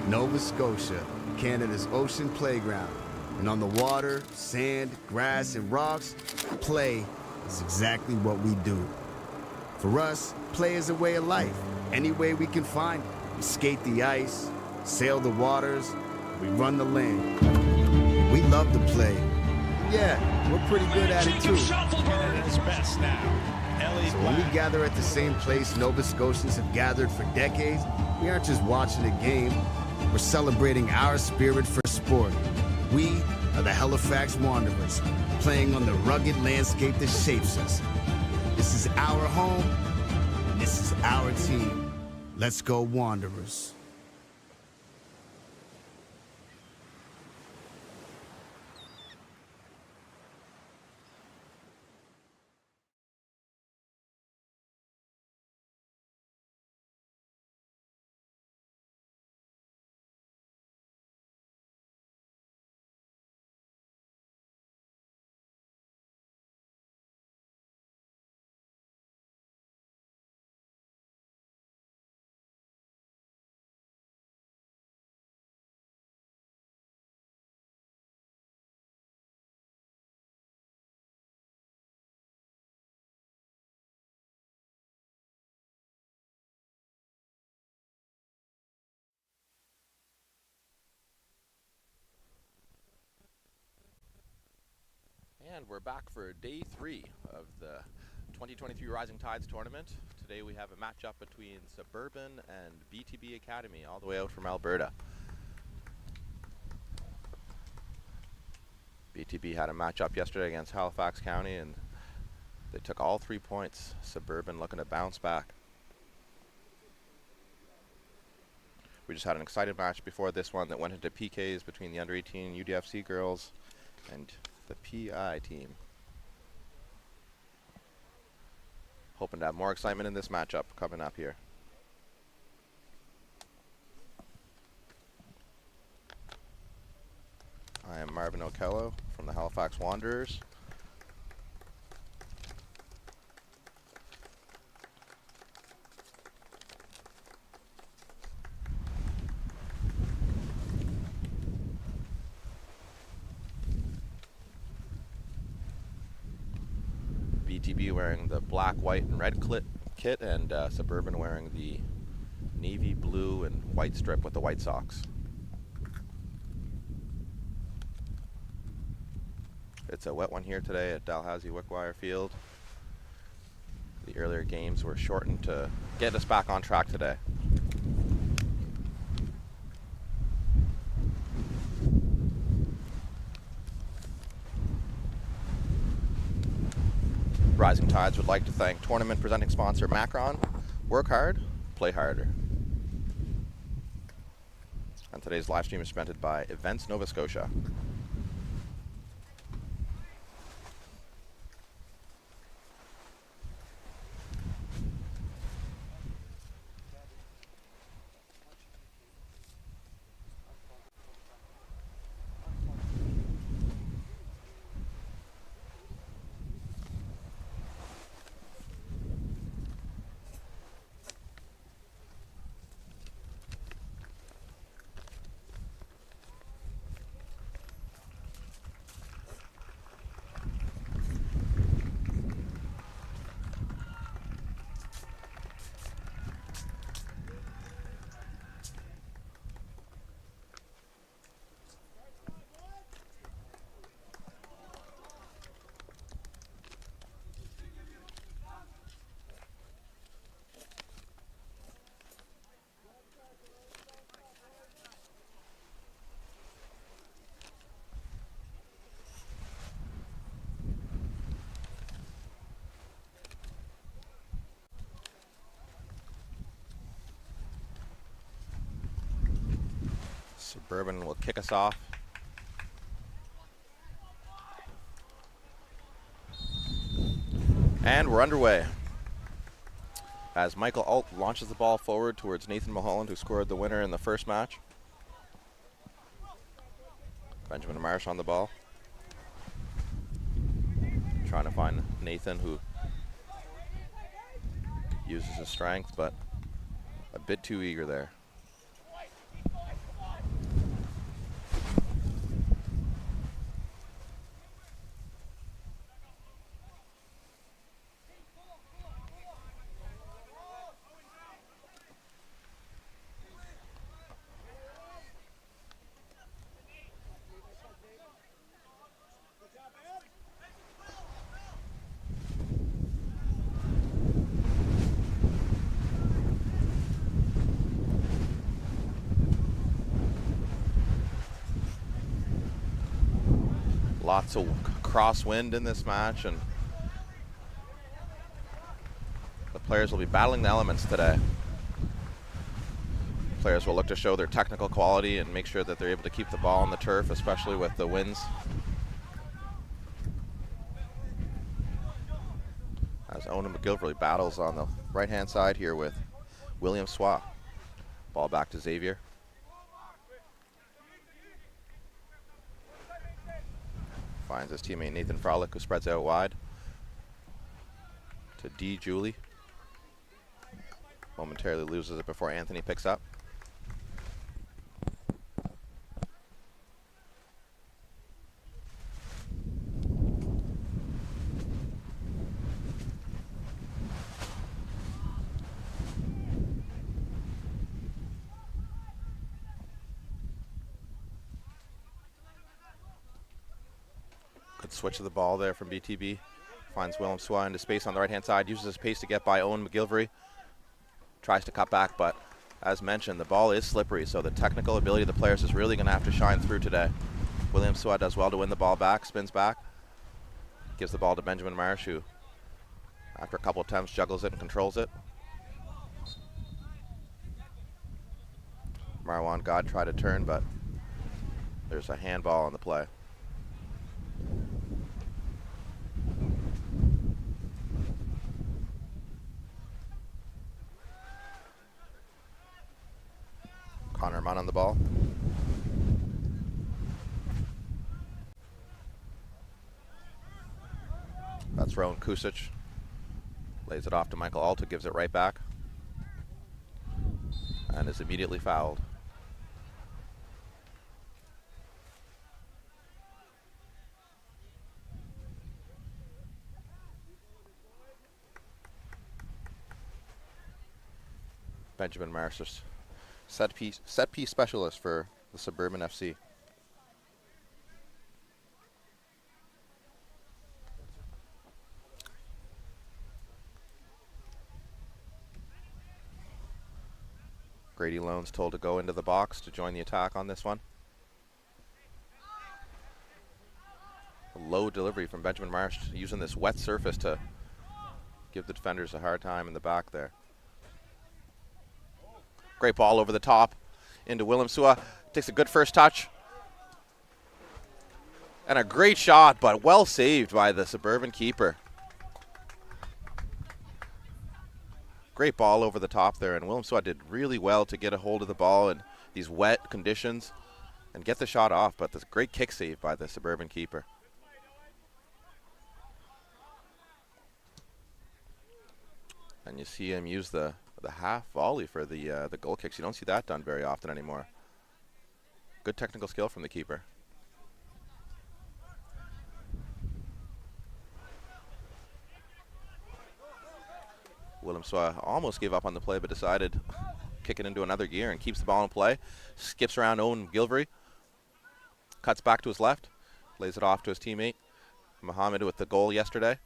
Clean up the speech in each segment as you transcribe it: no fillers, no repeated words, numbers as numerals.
Nova Scotia, Canada's ocean playground. And on the water, sand, grass, and rocks, play is exactly what we do. For us, play is a way of life. Any way we can find it. We skate the ice, sail the waters, we run the land. We love to play. Yeah, we're pretty good at it too. And at its best now. So when we gather at the same place Nova Scotians have gathered for decades, we aren't just watching a game, we're celebrating our spirit for sport. We are the Halifax Wanderers, playing on the rugged landscape that shapes us. This is our home, and this is our team. Let's go Wanderers. And we're back for day 3 of the 2023 Rising Tides tournament. Today we have a matchup between Suburban and BTB Academy, all the way out from Alberta. BTB had a matchup yesterday against Halifax County and they took all 3 points. Suburban looking to bounce back. We just had an exciting match before this one that went into PKs between the under-18 UDFC girls and the PI team. Hoping to have more excitement in this matchup coming up here. I am Marvin Okello from the Halifax Wanderers. BTB wearing the black, white, and red kit, and Suburban wearing the navy blue and white strip with the white socks. It's a wet one here today at Dalhousie Wickwire Field. The earlier games were shortened to get us back on track today. Rising Tides would like to thank tournament presenting sponsor Macron. Work hard, play harder. And today's live stream is presented by Events Nova Scotia. Suburban will kick us off. And we're underway as Michael Alt launches the ball forward towards Nathan Mulholland, who scored the winner in the first match. Benjamin Marsh on the ball, trying to find Nathan, who uses his strength, but a bit too eager there. Lots of crosswind in this match, and the players will be battling the elements today. Players will look to show their technical quality and make sure that they're able to keep the ball on the turf, especially with the winds. As Owen McGilvery battles on the right-hand side here with William Swa. Ball back to Xavier. Finds his teammate Nathan Frolick, who spreads out wide to D. Julie. Momentarily loses it before Anthony picks up. Good switch of the ball there from BTB. Finds Willem Swa into space on the right-hand side. Uses his pace to get by Owen McGilvery. Tries to cut back, but as mentioned, the ball is slippery, so the technical ability of the players is really going to have to shine through today. William Swa does well to win the ball back, spins back. Gives the ball to Benjamin Marsh, who, after a couple attempts, juggles it and controls it. Marwan God tried to turn, but there's a handball on the play. Connor Munn on the ball. That's Rowan Kusic. Lays it off to Michael Alt, who gives it right back. And is immediately fouled. Benjamin Marsh, set piece specialist for the Suburban FC. Grady Loans told to go into the box to join the attack on this one. A low delivery from Benjamin Marsh, using this wet surface to give the defenders a hard time in the back there. Great ball over the top into Willem Swa. Takes a good first touch. And a great shot, but well saved by the Suburban keeper. Great ball over the top there, and Willem Swa did really well to get a hold of the ball in these wet conditions and get the shot off, but this great kick save by the Suburban keeper. And you see him use the half volley for the goal kicks. You don't see that done very often anymore. Good technical skill from the keeper. Willem Swa almost gave up on the play, but decided kick it into another gear and keeps the ball in play. Skips around Owen McGilvery. Cuts back to his left. Lays it off to his teammate Mohammed with the goal yesterday.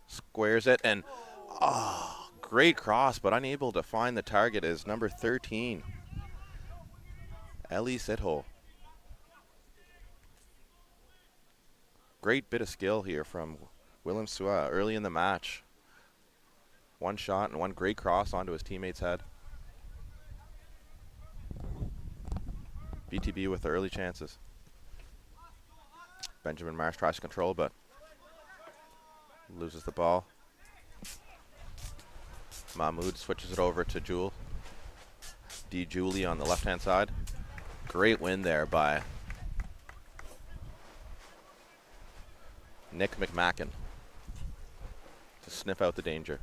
Squares it, and great cross, but unable to find the target is number 13, Eli Sitho. Great bit of skill here from Willem Swa early in the match. One shot and one great cross onto his teammate's head. BTB with the early chances. Benjamin Marsh tries to control, but loses the ball. Mahmoud switches it over to Jewel. D. Julie on the left-hand side. Great win there by Nick McMacken to sniff out the danger.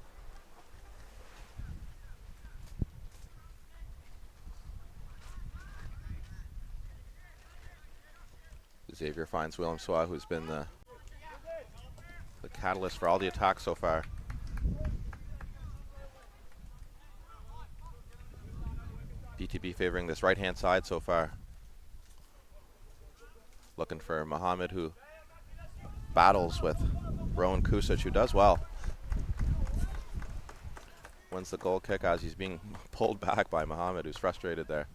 Xavier finds Willem Swa, who's been the catalyst for all the attacks so far. BTB favoring this right-hand side so far. Looking for Mohammed, who battles with Rowan Kusic, who does well. Wins the goal kick as he's being pulled back by Mohammed, who's frustrated there.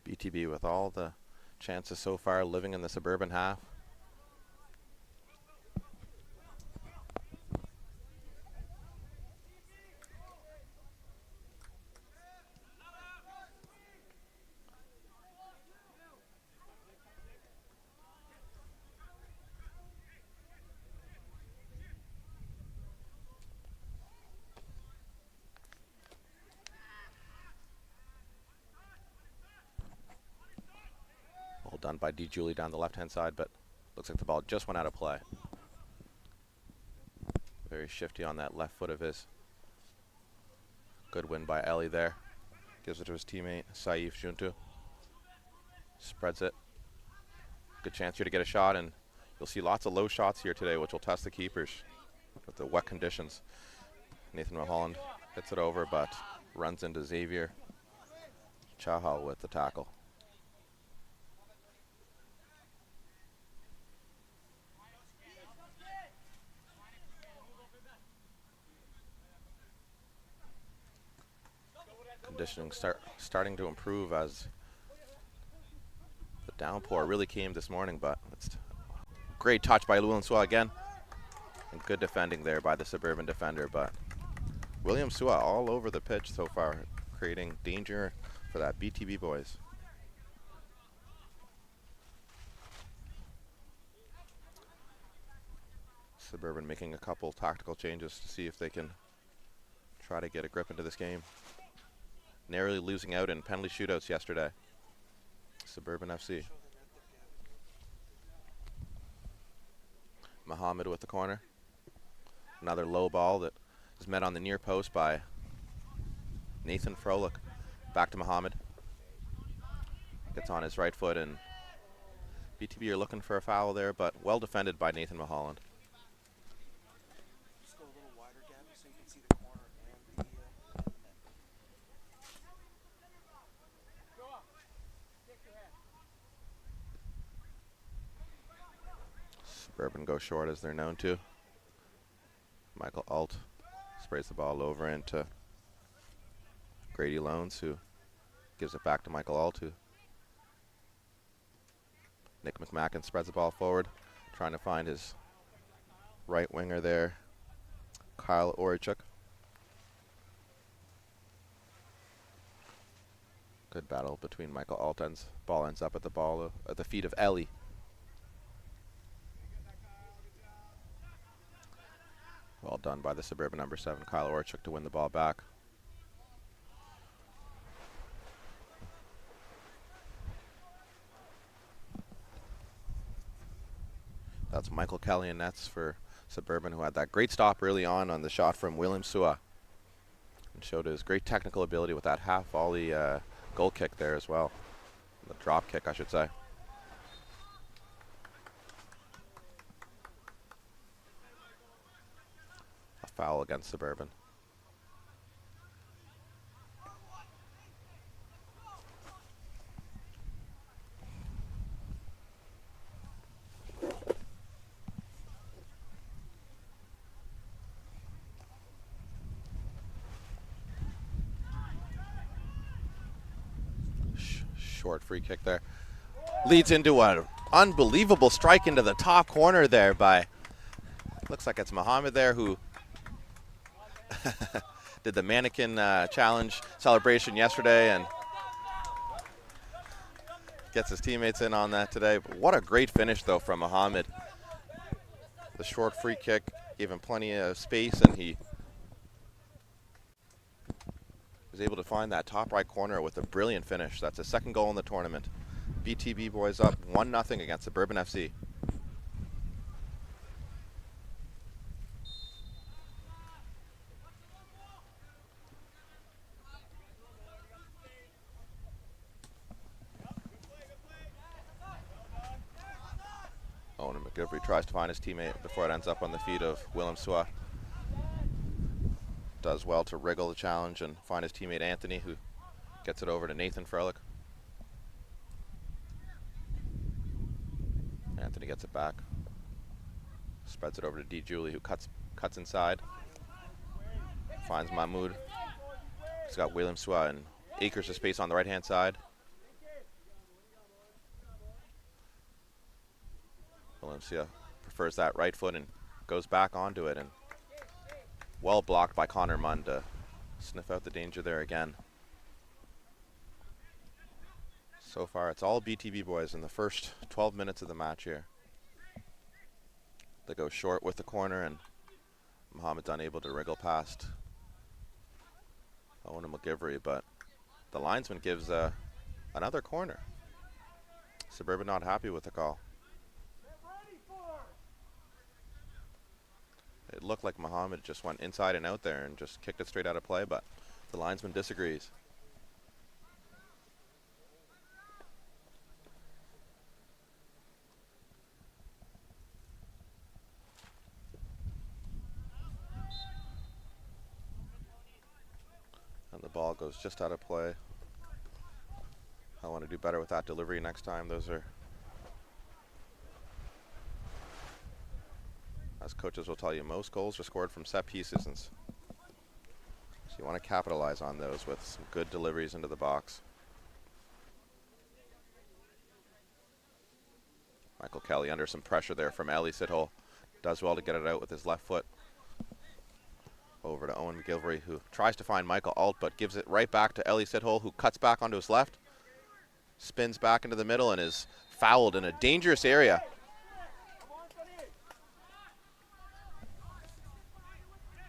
BTB with all the chances so far, living in the Suburban half. Done by D. Julie down the left-hand side, but looks like the ball just went out of play. Very shifty on that left foot of his. Good win by Ellie there. Gives it to his teammate, Saif Juntu. Spreads it. Good chance here to get a shot, and you'll see lots of low shots here today, which will test the keepers with the wet conditions. Nathan Mulholland hits it over, but runs into Xavier Chahal with the tackle. Conditioning starting to improve as the downpour really came this morning, but it's great touch by Willem Swa again, and good defending there by the Suburban defender. But William Swa all over the pitch so far, creating danger for that BTB boys. Suburban making a couple tactical changes to see if they can try to get a grip into this game. Narrowly losing out in penalty shootouts yesterday. Suburban FC. Mohammed with the corner. Another low ball that is met on the near post by Nathan Froelich. Back to Mohammed. Gets on his right foot, and BTB are looking for a foul there, but well defended by Nathan Mulholland. Suburban go short as they're known to. Michael Alt sprays the ball over into Grady Loans, who gives it back to Michael Alt, who Nick McMacken spreads the ball forward, trying to find his right winger there, Kyle Orichuk. Good battle between Michael Alt, and ball ends up at the feet of Ellie. Well done by the Suburban number 7, Kyle Orchuk, to win the ball back. That's Michael Kelly in nets for Suburban, who had that great stop early on the shot from William Sua, and showed his great technical ability with that half volley goal kick there as well. The drop kick, I should say. A foul against Suburban. Short free kick there. Leads into an unbelievable strike into the top corner there by, looks like it's Muhammad there, who did the mannequin challenge celebration yesterday and gets his teammates in on that today. But what a great finish though from Muhammad. The short free kick gave him plenty of space, and he was able to find that top right corner with a brilliant finish. That's his second goal in the tournament. BTB boys up 1-0 against Suburban FC. Owen McGilvery tries to find his teammate before it ends up on the feet of Willem Sua. Does well to wriggle the challenge and find his teammate Anthony, who gets it over to Nathan Froelich. Anthony gets it back. Spreads it over to D. Julie, who cuts inside. Finds Mahmoud. He's got William Sua and acres of space on the right-hand side. William Sua prefers that right foot and goes back onto it, and well blocked by Connor Munn to sniff out the danger there again. So far, it's all BTB boys in the first 12 minutes of the match here. They go short with the corner, and Muhammad's unable to wriggle past Owen McGilvery, but the linesman gives another corner. Suburban not happy with the call. It looked like Muhammad just went inside and out there and just kicked it straight out of play, but the linesman disagrees. And the ball goes just out of play. I want to do better with that delivery next time. Those are, as coaches will tell you, most goals are scored from set pieces, and so you want to capitalize on those with some good deliveries into the box. Michael Kelly under some pressure there from Ellie Sithole. Does well to get it out with his left foot. Over to Owen McGilvery, who tries to find Michael Alt, but gives it right back to Ellie Sithole, who cuts back onto his left. Spins back into the middle and is fouled in a dangerous area.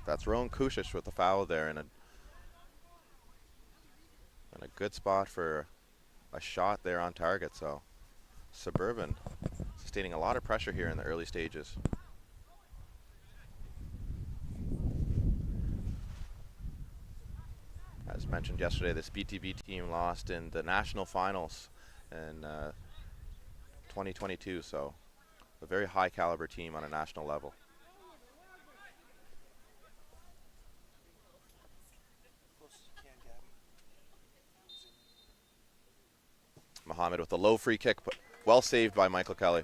That's Rowan Kusic with the foul there, and a good spot for a shot there on target. So Suburban sustaining a lot of pressure here in the early stages. As mentioned yesterday, this BTB team lost in the national finals in 2022, so a very high caliber team on a national level. Muhammad with a low free kick, but well saved by Michael Kelly.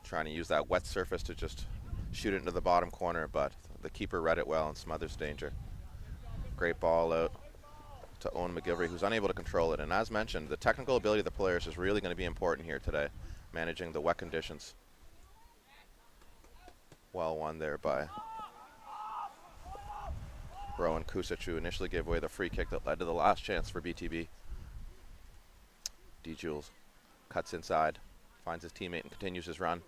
Trying to use that wet surface to just shoot it into the bottom corner, but the keeper read it well and smothers danger. Great ball out to Owen McGilvery, who's unable to control it. And as mentioned, the technical ability of the players is really going to be important here today, managing the wet conditions. Well won there by Rowan Kusic, who initially gave away the free kick that led to the last chance for BTB. D. Jules cuts inside, Finds his teammate and continues his run.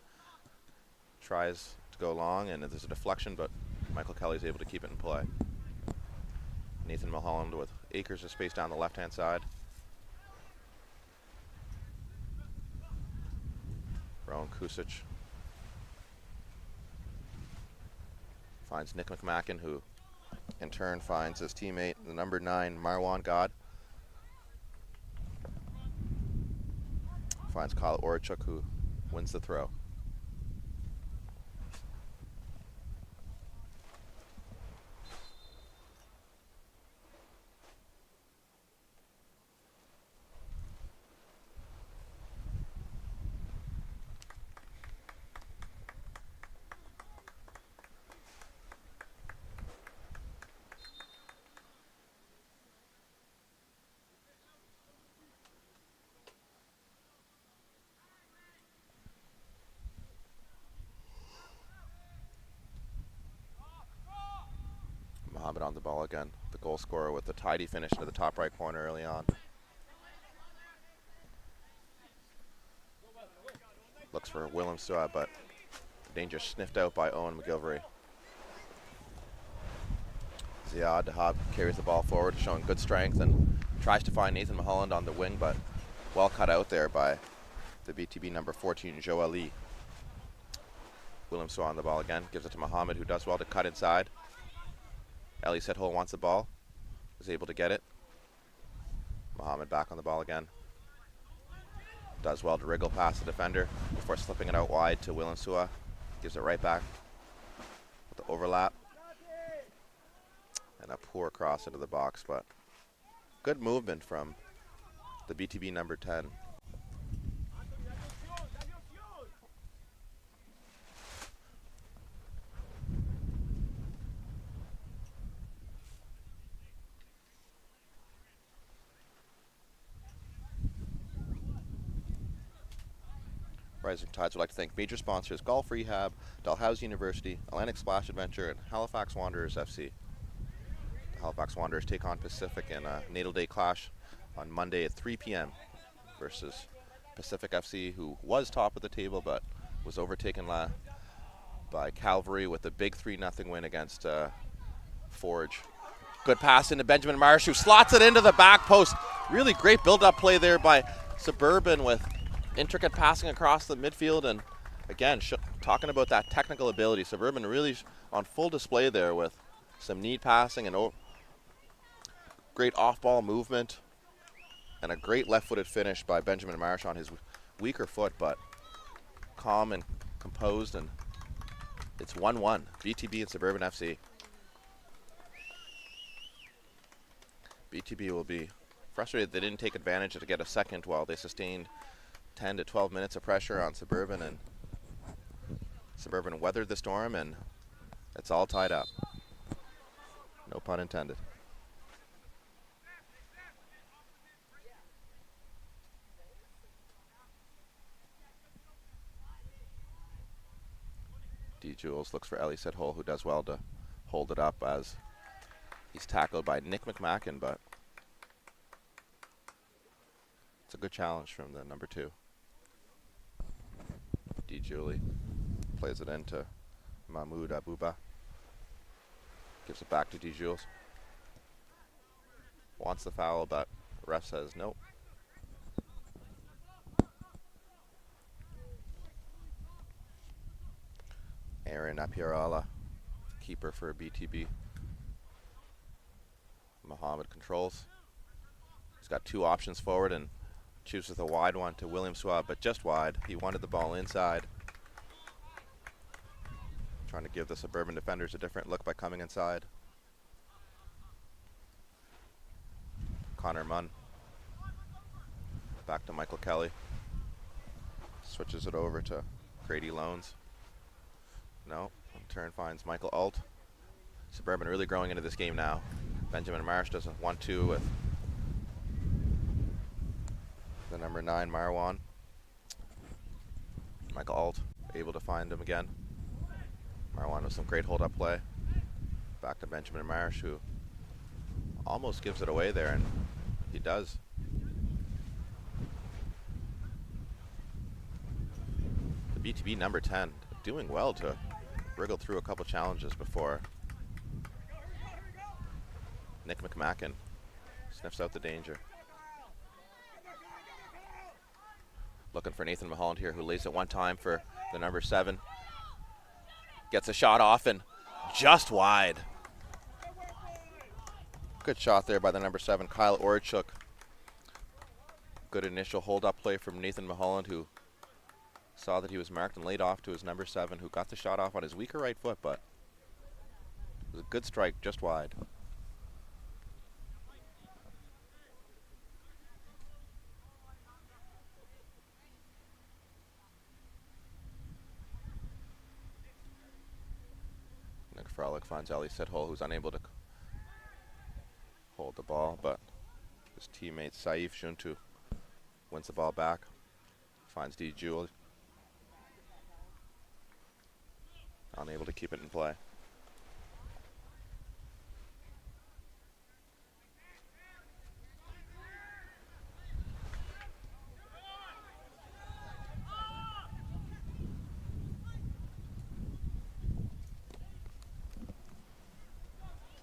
Tries to go long, and there's a deflection, but Michael Kelly's able to keep it in play. Nathan Mulholland with acres of space down the left-hand side. Rowan Kusic finds Nick McMacken, who in turn finds his teammate, the number 9, Marwan God. Finds Kyle Orchuk, who wins the throw. Mohammed on the ball again. The goal scorer with the tidy finish to the top right corner early on. Looks for Willem Sua, but danger sniffed out by Owen McGilvery. Ziad Dahab carries the ball forward, showing good strength, and tries to find Nathan Mulholland on the wing, but well cut out there by the BTB number 14, Joe Ali. Willem Sua on the ball again, gives it to Mohammed, who does well to cut inside. Ellie Sethole wants the ball, is able to get it. Mohammed back on the ball again. Does well to wriggle past the defender before slipping it out wide to Willem Sua. Gives it right back with the overlap. And a poor cross into the box, but good movement from the BTB number 10. Rising Tides would like to thank major sponsors Golf Rehab, Dalhousie University, Atlantic Splash Adventure, and Halifax Wanderers FC. The Halifax Wanderers take on Pacific in a natal day clash on Monday at 3 p.m. versus Pacific FC, who was top of the table but was overtaken by Calvary with a big 3-0 win against Forge. Good pass into Benjamin Marsh, who slots it into the back post. Really great build-up play there by Suburban with intricate passing across the midfield, and again, talking about that technical ability, Suburban really on full display there with some neat passing and great off-ball movement and a great left-footed finish by Benjamin Marsh on his weaker foot, but calm and composed, and it's 1-1, BTB and Suburban FC. BTB will be frustrated they didn't take advantage to get a second while they sustained 10 to 12 minutes of pressure on Suburban, and Suburban weathered the storm, and it's all tied up. No pun intended. D. Jules looks for Ellie Sethole, who does well to hold it up as he's tackled by Nick McMacken, but it's a good challenge from the number 2. D. Julie plays it into Mahmoud Abuba. Gives it back to D. Jules. Wants the foul, but the ref says nope. Aaron Apirala, keeper for BTB. Mohammed controls. He's got 2 options forward and chooses the wide one to William Swab, but just wide. He wanted the ball inside. Trying to give the Suburban defenders a different look by coming inside. Connor Munn. Back to Michael Kelly. Switches it over to Grady Loans. No, in turn finds Michael Alt. Suburban really growing into this game now. Benjamin Marsh does a 1-2 with the number 9, Marwan. Michael Alt able to find him again. Marwan with some great hold-up play. Back to Benjamin Marsh, who almost gives it away there, and he does. BTB number 10 doing well to wriggle through a couple challenges before Nick McMacken sniffs out the danger. Looking for Nathan Mulholland here, who lays it one time for the number 7. Gets a shot off and just wide. Good shot there by the number 7, Kyle Orchuk. Good initial hold-up play from Nathan Mulholland, who saw that he was marked and laid off to his number 7, who got the shot off on his weaker right foot, but it was a good strike just wide. Nick Frolic finds Ali Sithole, who's unable to hold the ball, but his teammate Saif Shuntu wins the ball back, finds D. Jewell, unable to keep it in play.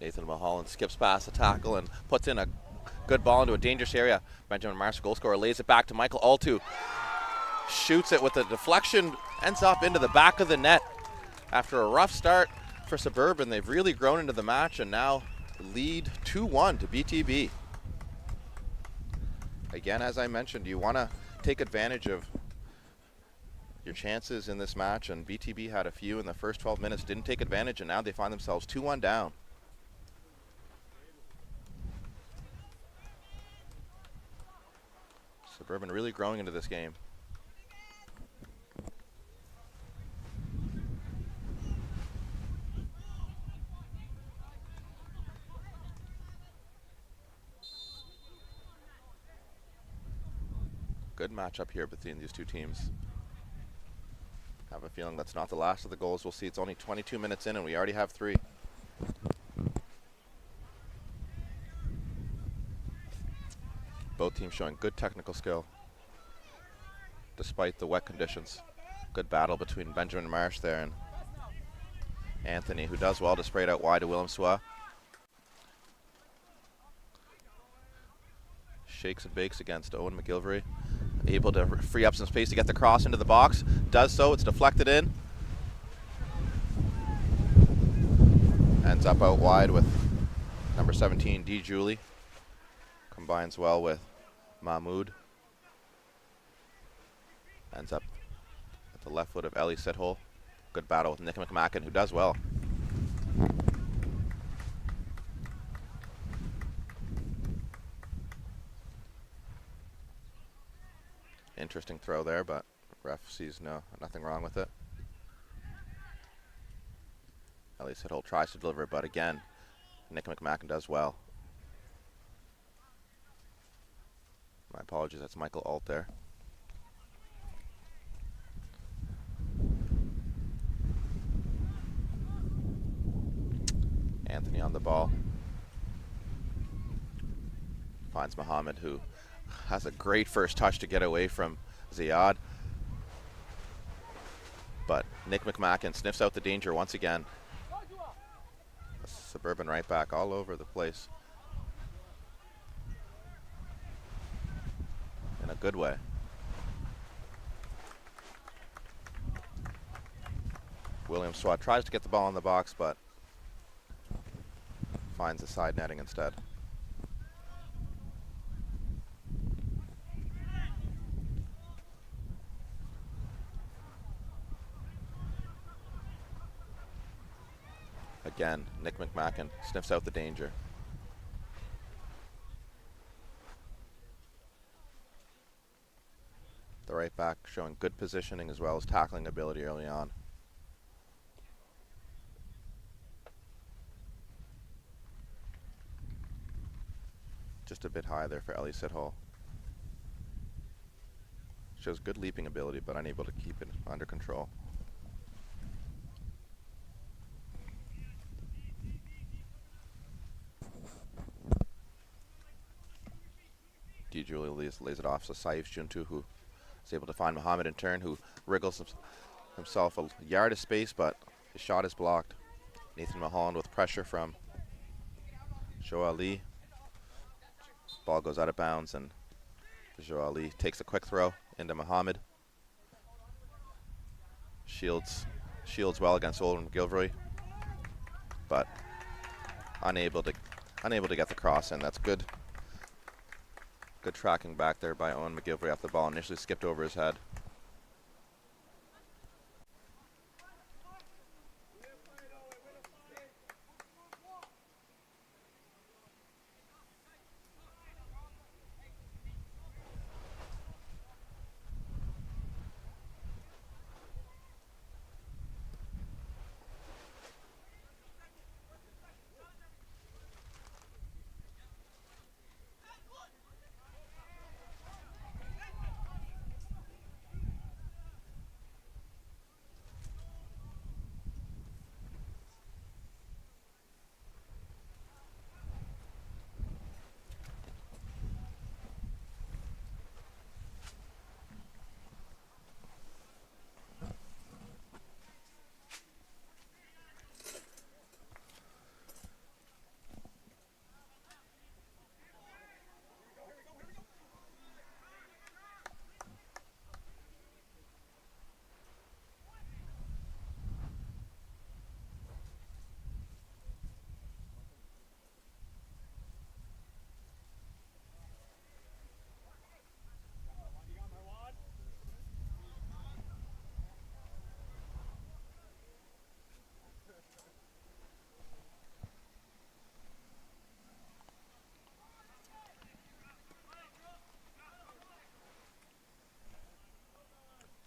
Nathan Mulholland skips past the tackle and puts in a good ball into a dangerous area. Benjamin Marsh, goal scorer, lays it back to Michael Altu. Shoots it with a deflection, ends up into the back of the net. After a rough start for Suburban, they've really grown into the match and now lead 2-1 to BTB. Again, as I mentioned, you want to take advantage of your chances in this match, and BTB had a few in the first 12 minutes, didn't take advantage, and now they find themselves 2-1 down. Suburban really growing into this game. Good matchup here between these two teams. Have a feeling that's not the last of the goals. We'll see. It's only 22 minutes in and we already have 3. Both teams showing good technical skill despite the wet conditions. Good battle between Benjamin Marsh there and Anthony, who does well to spray it out wide to Willem Swa. Shakes and bakes against Owen McGilvery. Able to free up some space to get the cross into the box. Does so. It's deflected in. Ends up out wide with number 17, D. Julie. Combines well with Mahmoud. Ends up at the left foot of Ellie Sithole. Good battle with Nick McMacken, who does well. Interesting throw there, but ref sees nothing wrong with it. Ellie Sithole tries to deliver, but again, Nick McMacken does well. My apologies, that's Michael Alt there. Anthony on the ball. Finds Muhammad, who has a great first touch to get away from Ziad. But Nick McMacken sniffs out the danger once again. A Suburban right back all over the place. In a good way. William Swat tries to get the ball in the box, but finds the side netting instead. Again, Nick McMacken sniffs out the danger. The right back showing good positioning as well as tackling ability early on. Just a bit high there for Ellie Sithole. Shows good leaping ability, but unable to keep it under control. D. Julie lays it off, so Saif Juntu, who is able to find Muhammad in turn, who wriggles himself a yard of space, but his shot is blocked. Nathan Mulholland with pressure from Joe Ali. Ball goes out of bounds, and Joe Ali takes a quick throw into Muhammad. Shields well against Olin McGilvery, but unable to get the cross in. That's good. Good tracking back there by Owen McGilvery after the ball initially skipped over his head.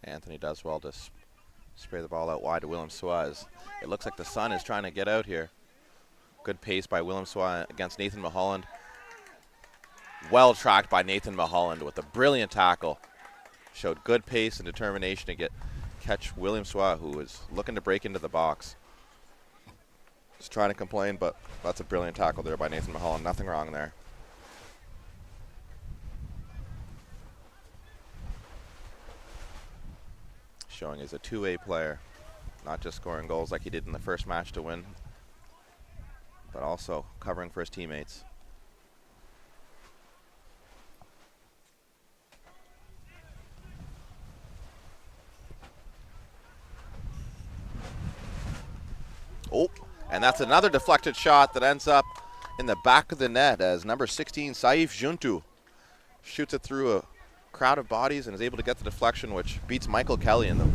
Anthony does well to spray the ball out wide to Willem Suarez. It looks like the sun is trying to get out here. Good pace by Willem Suarez against Nathan Mulholland. Well tracked by Nathan Mulholland with a brilliant tackle. Showed good pace and determination to catch William Suarez, who was looking to break into the box. Just trying to complain, but that's a brilliant tackle there by Nathan Mulholland. Nothing wrong there. Showing he's a two-way player, not just scoring goals like he did in the first match to win, but also covering for his teammates. Oh, and that's another deflected shot that ends up in the back of the net as number 16, Saif Juntu, shoots it through a crowd of bodies and is able to get the deflection, which beats Michael Kelly in the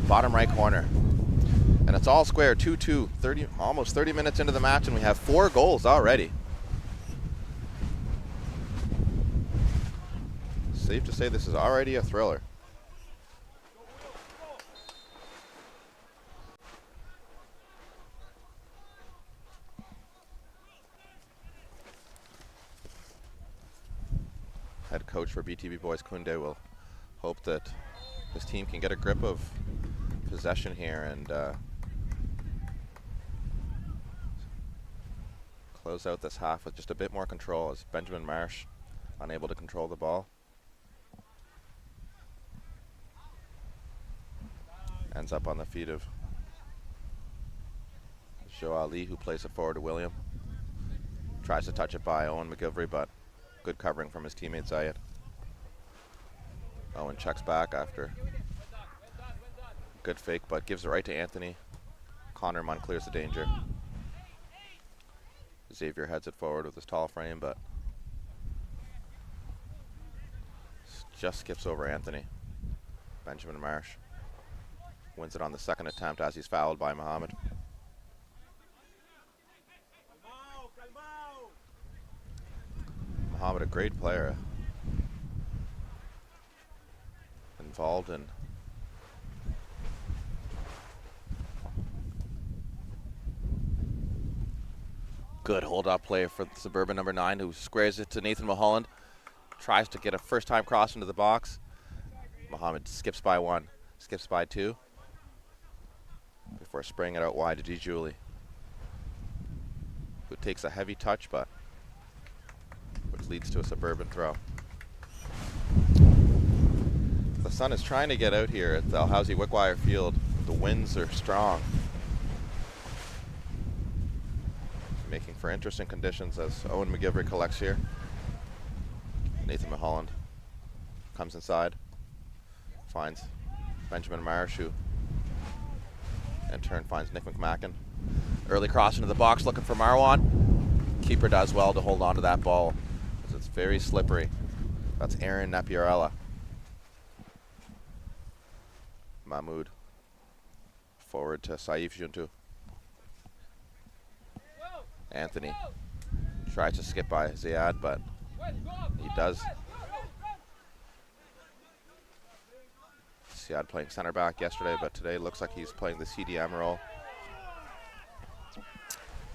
bottom right corner. And it's all square, 2-2, almost 30 minutes into the match, and we have 4 goals already. Safe to say this is already a thriller. Head coach for BTB Boys, Kunde, will hope that his team can get a grip of possession here and close out this half with just a bit more control, as Benjamin Marsh unable to control the ball. Ends up on the feet of Joe Ali, who plays it forward to William. Tries to touch it by Owen McGilvery, but good covering from his teammate Zayed. Owen checks back after good fake, but gives it right to Anthony. Connor Munn clears the danger. Xavier heads it forward with his tall frame, but just skips over Anthony. Benjamin Marsh wins it on the second attempt as he's fouled by Muhammad. Muhammad, a great player, involved in good hold-up play for Suburban number 9, who squares it to Nathan Mulholland. Tries to get a first-time cross into the box. Muhammad skips by 1, skips by 2, before spraying it out wide to D. Julie, who takes a heavy touch, but which leads to a Suburban throw. The sun is trying to get out here at the Alhousie Wickwire Field The winds are strong, making for interesting conditions as Owen McGivray collects here. Nathan Mulholland comes inside, finds Benjamin Marsh, who in turn finds Nick McMacken. Early cross into the box looking for Marwan. Keeper does well to hold on to that ball, as it's very slippery. That's Aaron Napiarella. Mahmoud forward to Saif Juntu. Anthony tries to skip by Ziad, but he does. Ziad playing center back yesterday, but today looks like he's playing the CDM role.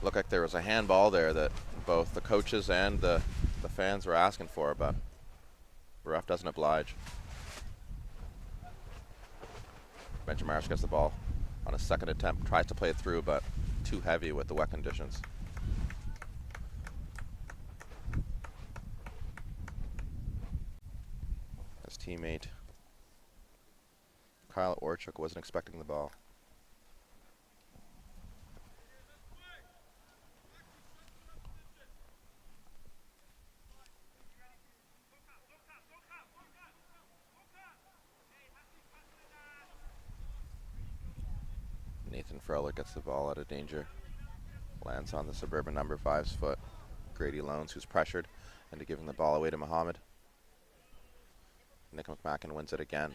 Looked like there was a handball there that both the coaches and the fans were asking for, but the ref doesn't oblige. Benjamin Marsh gets the ball on a second attempt, tries to play it through, but too heavy with the wet conditions. His teammate Kyle Orchuk wasn't expecting the ball. Nathan Froelich gets the ball out of danger. Lands on the Suburban number 5's foot. Grady Loans, who's pressured into giving the ball away to Muhammad. Nick McMacken wins it again.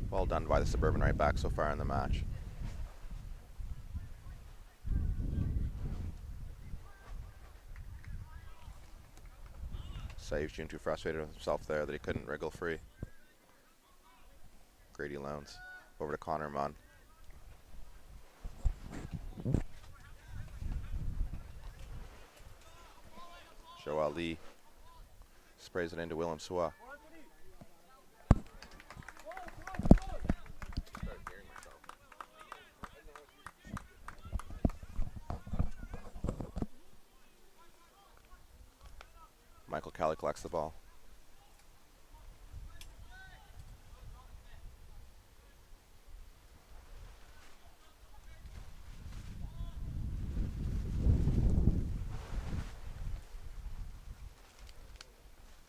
Well done by the Suburban right back so far in the match. Saif Juntu frustrated with himself there that he couldn't wriggle free. Grady Loans over to Connor Munn. Joe Ali sprays it into Willem Swa. Michael Kelly collects the ball.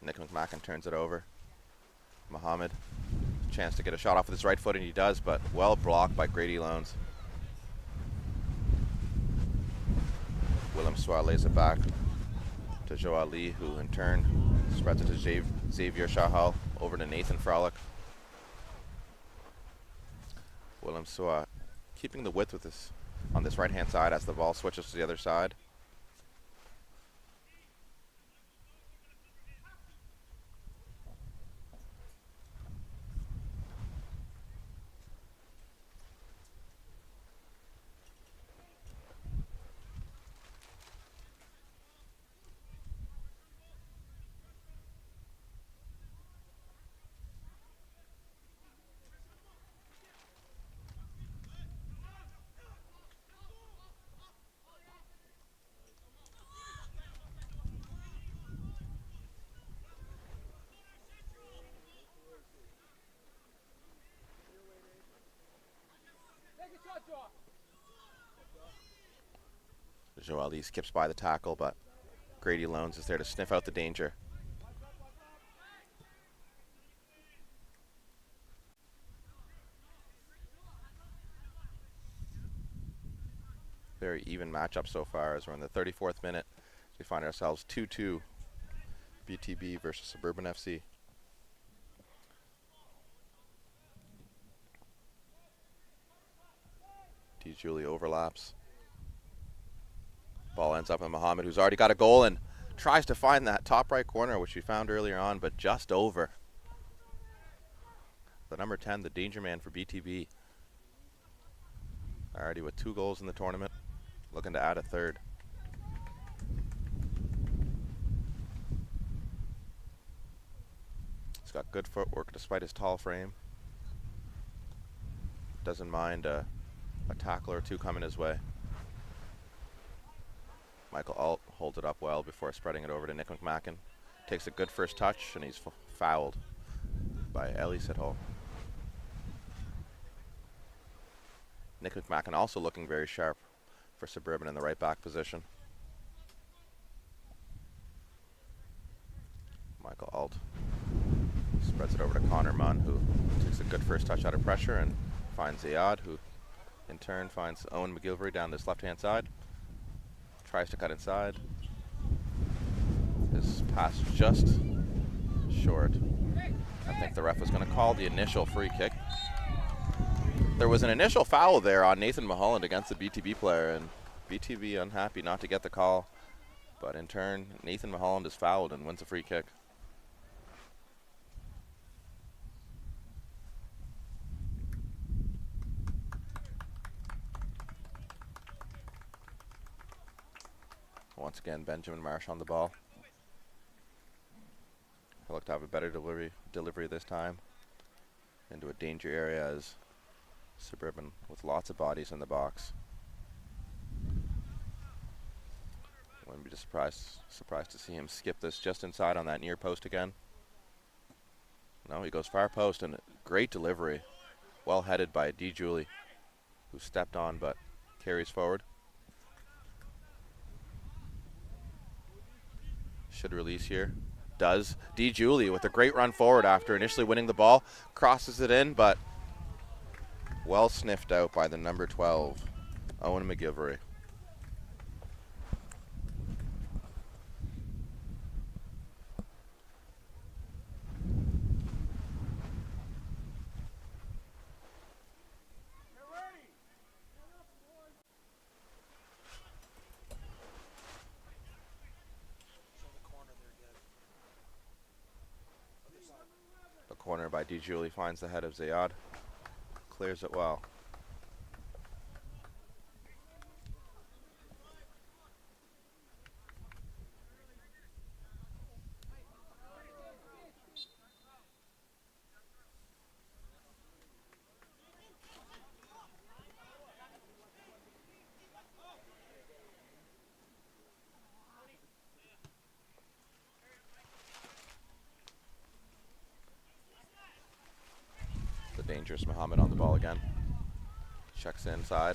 Nick McMacken turns it over. Muhammad, chance to get a shot off with his right foot, and he does, but well blocked by Grady Loans. Willem Swa lays it back to Joe Ali, who in turn spreads it to Xavier Shahal, over to Nathan Froelich. Willem Swa keeping the width with this on this right-hand side as the ball switches to the other side. Joe Ali skips by the tackle, but Grady Loans is there to sniff out the danger. Very even matchup so far as we're in the 34th minute. We find ourselves 2-2, BTB versus Suburban FC. D. Julie overlaps. Ball ends up in Muhammad, who's already got a goal and tries to find that top right corner, which we found earlier on, but just over. The number 10, the danger man for BTB. Already with 2 goals in the tournament, looking to add a third. He's got good footwork despite his tall frame. Doesn't mind a tackle or 2 coming his way. Michael Alt holds it up well before spreading it over to Nick Makmakan. Takes a good first touch, and he's fouled by Ellie Sithole. Nick McMacken also looking very sharp for Suburban in the right back position. Michael Alt spreads it over to Connor Munn, who takes a good first touch out of pressure and finds Zayad, who in turn finds Owen McGilvery down this left-hand side. Tries to cut inside. His pass just short. I think the ref was going to call the initial free kick. There was an initial foul there on Nathan Mulholland against the BTB player, and BTB unhappy not to get the call. But in turn, Nathan Mulholland is fouled and wins a free kick. Once again, Benjamin Marsh on the ball. He'll look to have a better delivery this time into a danger area as Suburban with lots of bodies in the box. Wouldn't be just surprised to see him skip this just inside on that near post again. No, he goes far post, and great delivery. Well headed by D. Julie, who stepped on but carries forward. Should release here. Does. D. Julie with a great run forward after initially winning the ball. Crosses it in, but well sniffed out by the number 12, Owen McGilvery. Corner by D. Julie finds the head of Zayad. Clears it well. Dangerous Muhammad on the ball again. Checks inside.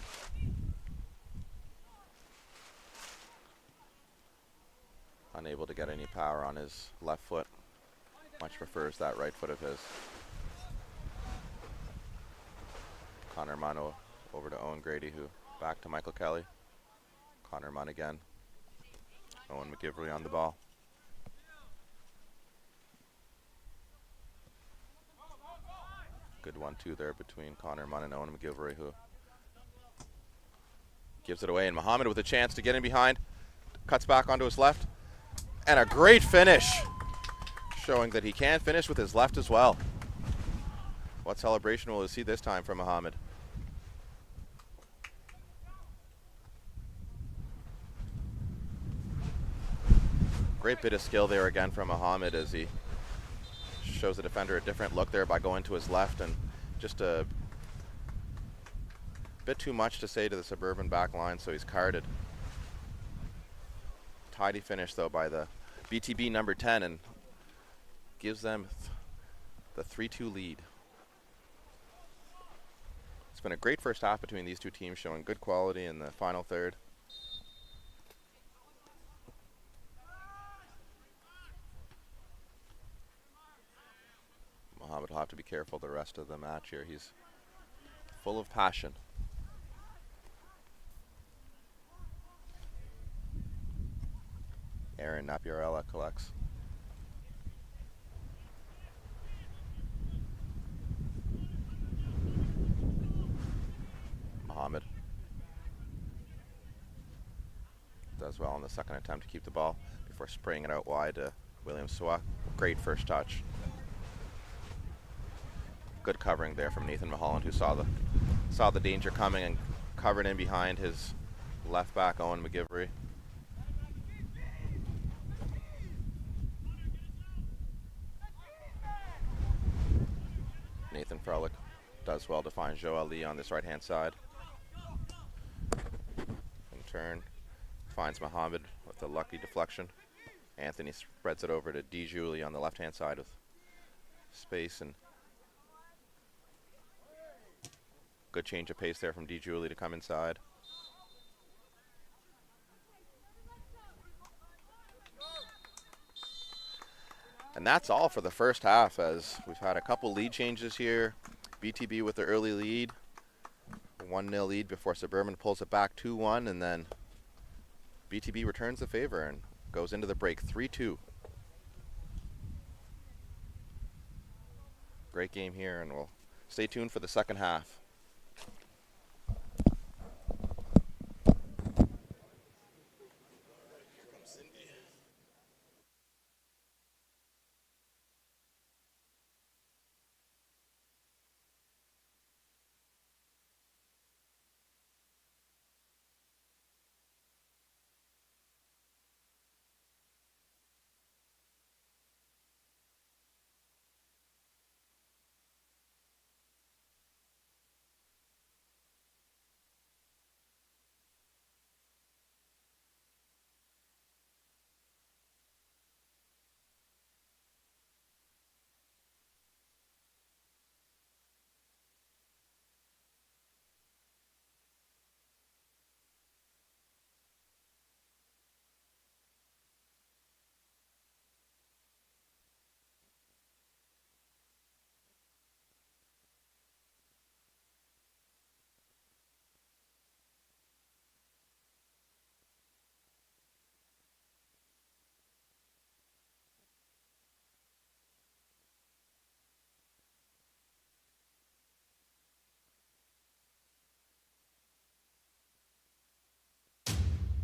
Unable to get any power on his left foot. Much prefers that right foot of his. Connor Munn over to Owen Grady, who back to Michael Kelly. Connor Munn again. Owen McGilvery on the ball. Good 1-2 there between Connor Munn and Owen McGilvery, who gives it away. And Muhammad with a chance to get in behind. Cuts back onto his left. And a great finish, showing that he can finish with his left as well. What celebration will we see this time from Muhammad? Great bit of skill there again from Muhammad as he shows the defender a different look there by going to his left, and just a bit too much to say to the Suburban back line, so he's carded. Tidy finish though by the BTB number 10, and gives them the 3-2 lead. It's been a great first half between these two teams, showing good quality in the final third. Muhammad will have to be careful the rest of the match here. He's full of passion. Aaron Napiorella collects. Muhammad does well on the second attempt to keep the ball before spraying it out wide to William Swa. Great first touch. Good covering there from Nathan Mulholland, who saw the danger coming and covered in behind his left back Owen McGilvery. Nathan Frolick does well to find Joel Lee on this right-hand side. In turn, finds Muhammad with a lucky deflection. Anthony spreads it over to D. Julie on the left-hand side with space, and Good change of pace there from D. Julie to come inside. And that's all for the first half, as we've had a couple lead changes here. BTB with their early lead, a 1-0 lead before Suburban pulls it back 2-1, and then BTB returns the favor and goes into the break 3-2. Great game here, and we'll stay tuned for the second half.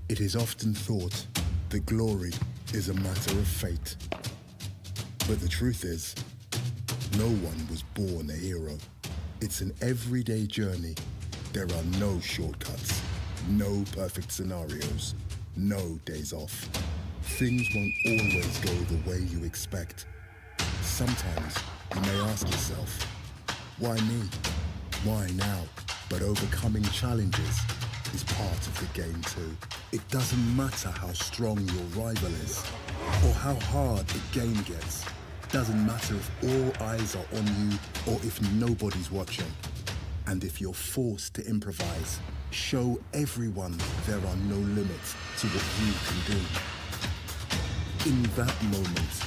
It is often thought that glory is a matter of fate. But the truth is, no one was born a hero. It's an everyday journey. There are no shortcuts, no perfect scenarios, no days off. Things won't always go the way you expect. Sometimes you may ask yourself, why me? Why now? But overcoming challenges is part of the game too. It doesn't matter how strong your rival is or how hard the game gets. Doesn't matter if all eyes are on you or if nobody's watching. And if you're forced to improvise, show everyone there are no limits to what you can do. In that moment,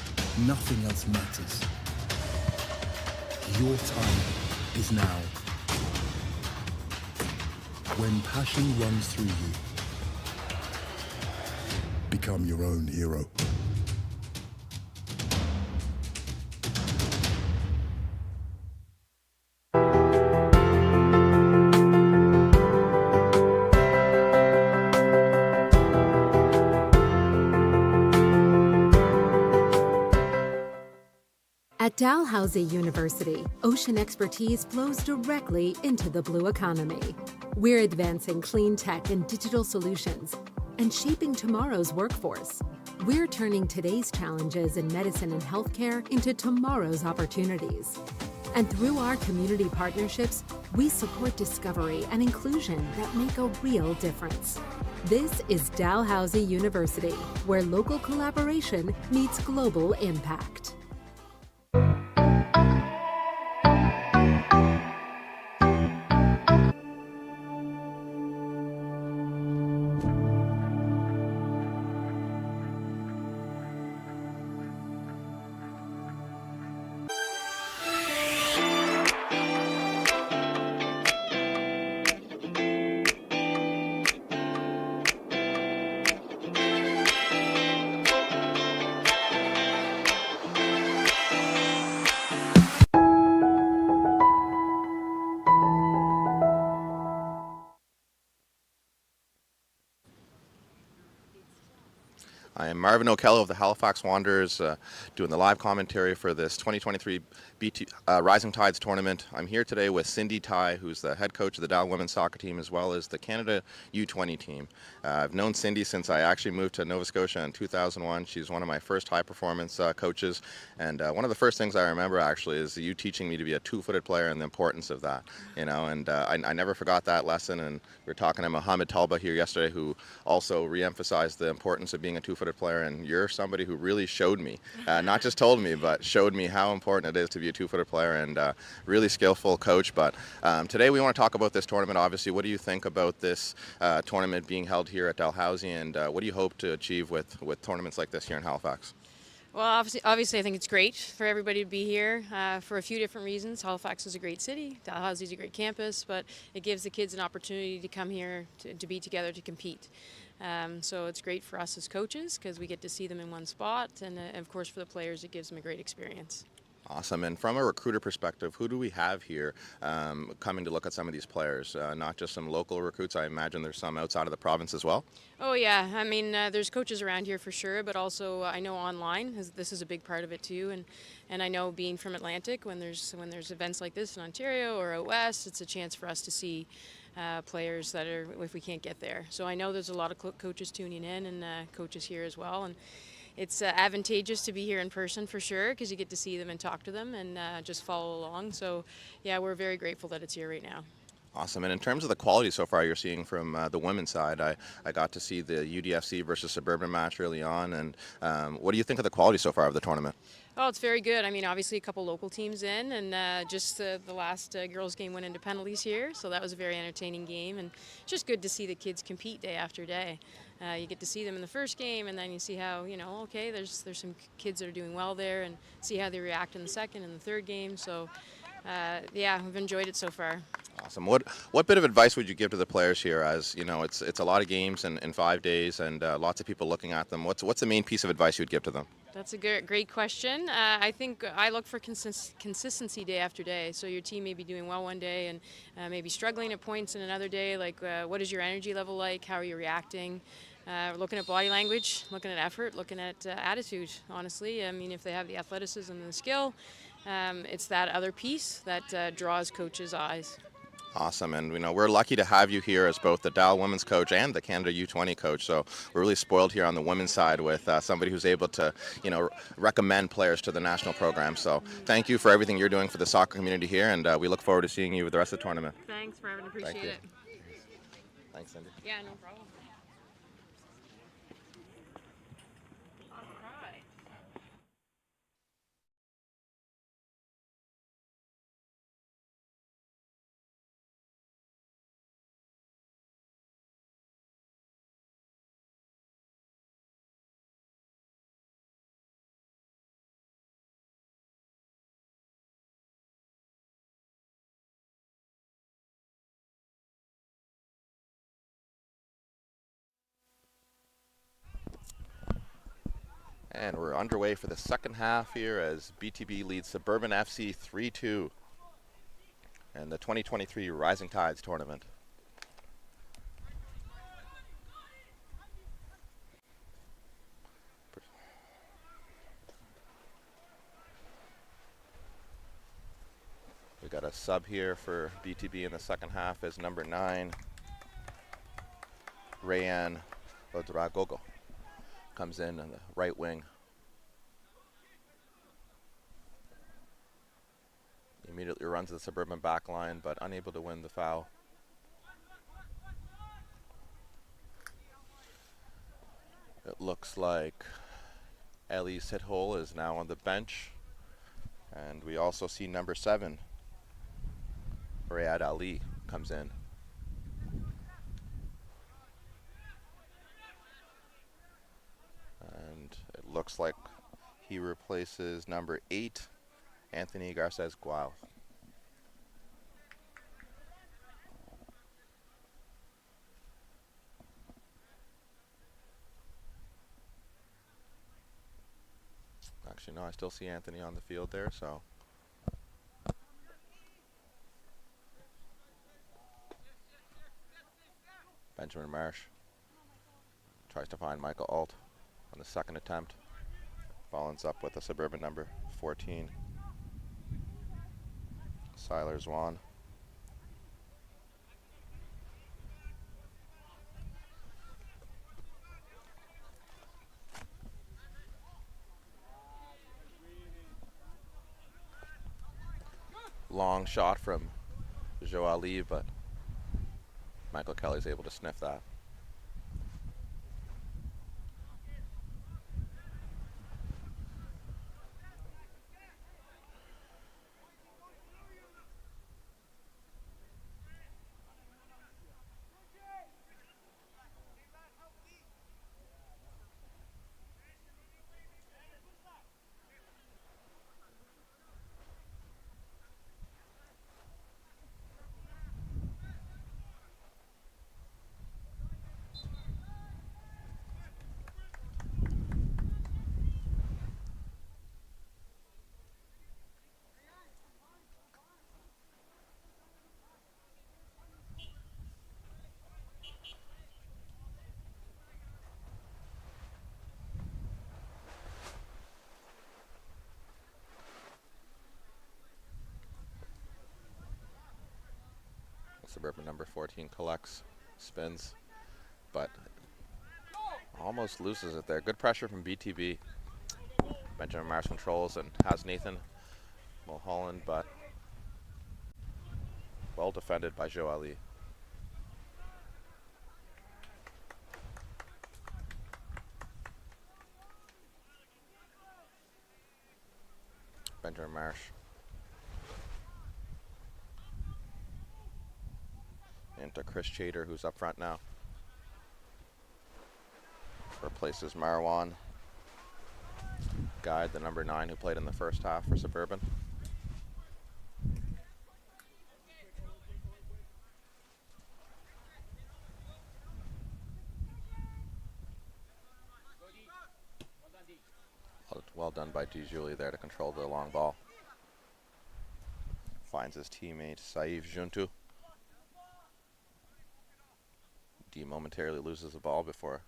nothing else matters. Your time is now. When passion runs through you, become your own hero. At Dalhousie University, ocean expertise flows directly into the blue economy. We're advancing clean tech and digital solutions and shaping tomorrow's workforce. We're turning today's challenges in medicine and healthcare into tomorrow's opportunities. And through our community partnerships, we support discovery and inclusion that make a real difference. This is Dalhousie University, where local collaboration meets global impact. I am Marvin O'Kello of the Halifax Wanderers, doing the live commentary for this 2023 Rising Tides tournament. I'm here today with Cindy Tai, who's the head coach of the Dow women's soccer team, as well as the Canada U20 team. I've known Cindy since I actually moved to Nova Scotia in 2001. She's one of my first high-performance coaches, and one of the first things I remember actually is you teaching me to be a two-footed player and the importance of that. You know, and I never forgot that lesson. And we were talking to Mohamed Talba here yesterday, who also re-emphasized the importance of being a two-footed two-footed player, and you're somebody who really showed me, not just told me, but showed me how important it is to be a two-footed player, and really skillful coach. But today we want to talk about this tournament. Obviously, what do you think about this tournament being held here at Dalhousie, and what do you hope to achieve with tournaments like this here in Halifax? Well, obviously, I think it's great for everybody to be here for a few different reasons. Halifax is a great city, Dalhousie is a great campus, but it gives the kids an opportunity to come here to be together to compete. So it's great for us as coaches because we get to see them in one spot, and of course for the players it gives them a great experience. Awesome. And from a recruiter perspective, who do we have here coming to look at some of these players? Not just some local recruits, I imagine there's some outside of the province as well? Oh yeah, I mean there's coaches around here for sure, but also I know online, this is a big part of it too, and I know being from Atlantic, when there's events like this in Ontario or out west, it's a chance for us to see players that are, if we can't get there. So I know there's a lot of coaches tuning in and coaches here as well, and it's advantageous to be here in person for sure because you get to see them and talk to them and just follow along. So yeah, we're very grateful that it's here right now. Awesome. And in terms of the quality so far you're seeing from the women's side, I got to see the UDFC versus Suburban match early on. And what do you think of the quality so far of the tournament? Oh, it's very good. I mean, obviously a couple local teams in, and just the last girls game went into penalties here, so that was a very entertaining game, and it's just good to see the kids compete day after day. You get to see them in the first game, and then you see how, okay, there's some kids that are doing well there, and see how they react in the second and the third game. So yeah, we've enjoyed it so far. Awesome. What bit of advice would you give to the players here? As you know, it's a lot of games in 5 days, and lots of people looking at them. What's the main piece of advice you'd give to them? That's a great question. I think I look for consistency day after day. So your team may be doing well one day and maybe struggling at points in another day. Like, what is your energy level like? How are you reacting? Looking at body language, looking at effort, looking at attitude, honestly. I mean, if they have the athleticism and the skill, it's that other piece that draws coaches' eyes. Awesome, and we're lucky to have you here as both the Dal women's coach and the Canada U20 coach. So we're really spoiled here on the women's side with somebody who's able to, recommend players to the national program. So thank you for everything you're doing for the soccer community here, and we look forward to seeing you with the rest of the tournament. Thanks, Marvin. Appreciate it. Thanks, Cindy. Yeah, no problem. And we're underway for the second half here as BTB leads Suburban FC 3-2 in the 2023 Rising Tides tournament. We got a sub here for BTB in the second half as number 9, Rayan Odragogo, comes in on the right wing. He immediately runs to the Suburban back line, but unable to win the foul. It looks like Eli Sithole is now on the bench, and we also see number 7, Riyad Ali, comes in. And it looks like he replaces number 8, Anthony Garces Gual. Actually, no, I still see Anthony on the field there, so. Benjamin Marsh tries to find Michael Alt on the second attempt. Follows up with a Suburban number 14, Siler Zwan. Long shot from Joe Ali, but Michael Kelly's able to sniff that. Suburban number 14 collects, spins, but almost loses it there. Good pressure from BTB. Benjamin Marsh controls and has Nathan Mulholland, but well defended by Joe Ali. Benjamin Marsh. Into Chris Chater, who's up front now. Replaces Marwan Guide, the number 9 who played in the first half for Suburban. Well done by DeJulie there to control the long ball. Finds his teammate Saif Juntu. D momentarily loses the ball before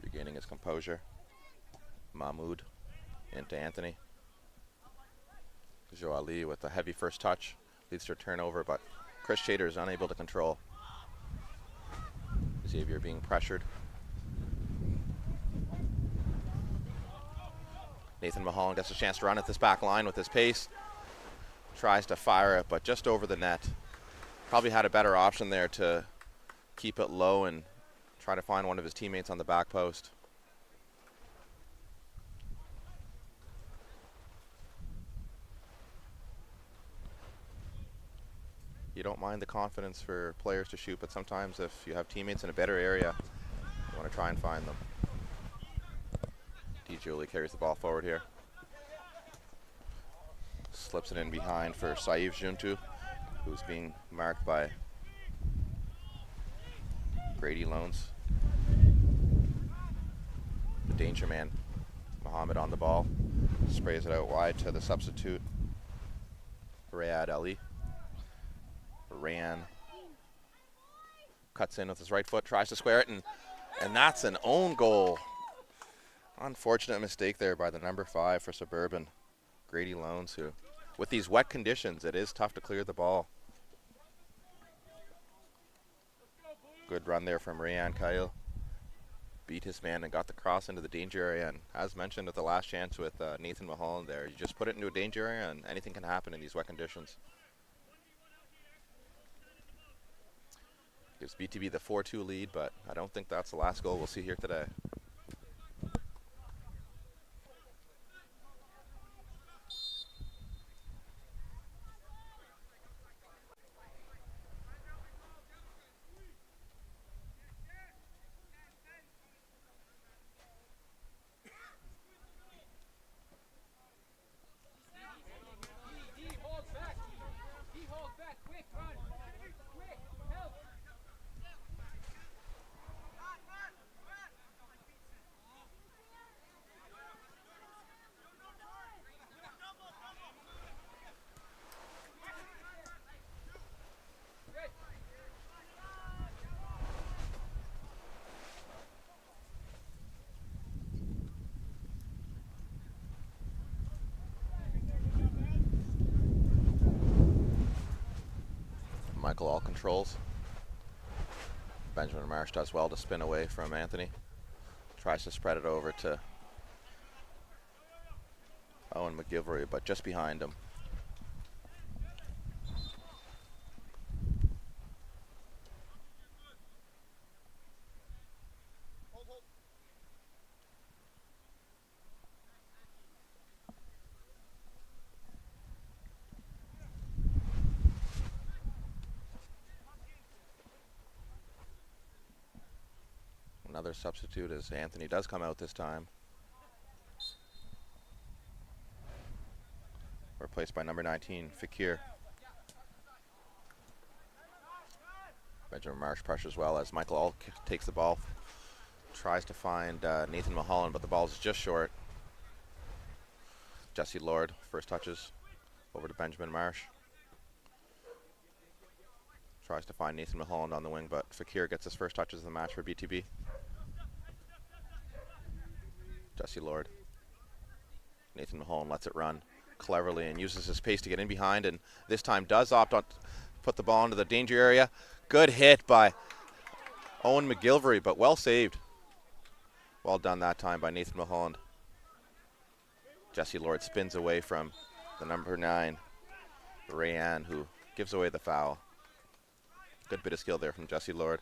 regaining his composure. Mahmoud into Anthony. Joe Ali with a heavy first touch leads to a turnover, but Chris Chater is unable to control. Xavier being pressured. Nathan Mulholland gets a chance to run at this back line with his pace. Tries to fire it, but just over the net. Probably had a better option there to keep it low and try to find one of his teammates on the back post. You don't mind the confidence for players to shoot, but sometimes if you have teammates in a better area, you want to try and find them. DeJulie carries the ball forward here. Slips it in behind for Saif Juntu, who's being marked by Grady Loans. The danger man, Muhammad, on the ball. Sprays it out wide to the substitute, Rayad Ali. Ran, cuts in with his right foot, tries to square it, and that's an own goal. Unfortunate mistake there by the number 5 for Suburban, Grady Loans, who, with these wet conditions, it is tough to clear the ball. Good run there from Rayan Kyle. Beat his man and got the cross into the danger area, and as mentioned at the last chance with Nathan Mulholland there, you just put it into a danger area and anything can happen in these wet conditions. Gives BTB the 4-2 lead, but I don't think that's the last goal we'll see here today. Michael all controls. Benjamin Marsh does well to spin away from Anthony. Tries to spread it over to Owen McGilvery, but just behind him. Another substitute as Anthony does come out this time. Replaced by number 19, Fakir. Benjamin Marsh pressures well as Michael All takes the ball. Tries to find Nathan Mulholland, but the ball is just short. Jesse Lord, first touches over to Benjamin Marsh. Tries to find Nathan Mulholland on the wing, but Fakir gets his first touches of the match for BTB. Jesse Lord. Nathan Mulholland lets it run. cleverly and uses his pace to get in behind, and this time does opt on put the ball into the danger area. Good hit by Owen McGilvery, but well saved. Well done that time by Nathan Mulholland. Jesse Lord spins away from the number 9, Rayanne, who gives away the foul. Good bit of skill there from Jesse Lord.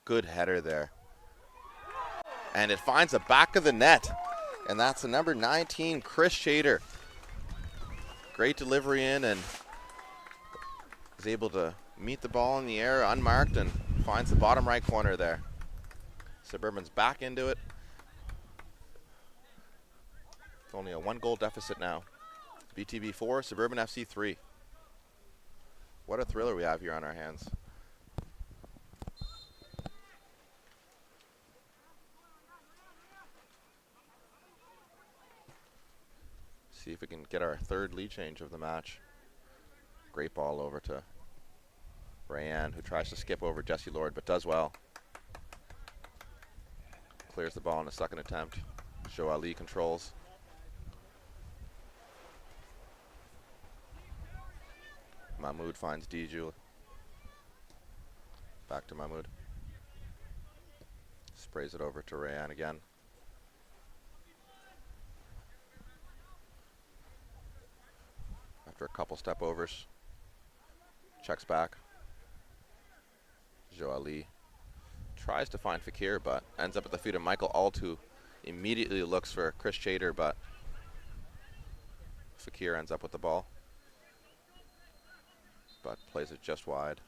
Good header there. And it finds the back of the net. And that's the number 19, Chris Shader. Great delivery in and is able to meet the ball in the air unmarked and finds the bottom right corner there. Suburban's back into it. It's only a 1-goal deficit now. BTB 4, Suburban FC 3. What a thriller we have here on our hands. See if we can get our third lead change of the match. Great ball over to Rayanne, who tries to skip over Jesse Lord, but does well. Clears the ball in a second attempt. Joe Ali controls. Mahmoud finds Diju. Back to Mahmoud. Sprays it over to Rayanne again. After a couple step overs, checks back. Joe Ali tries to find Fakir, but ends up at the feet of Michael Alt, who immediately looks for Chris Shader, but Fakir ends up with the ball, but plays it just wide.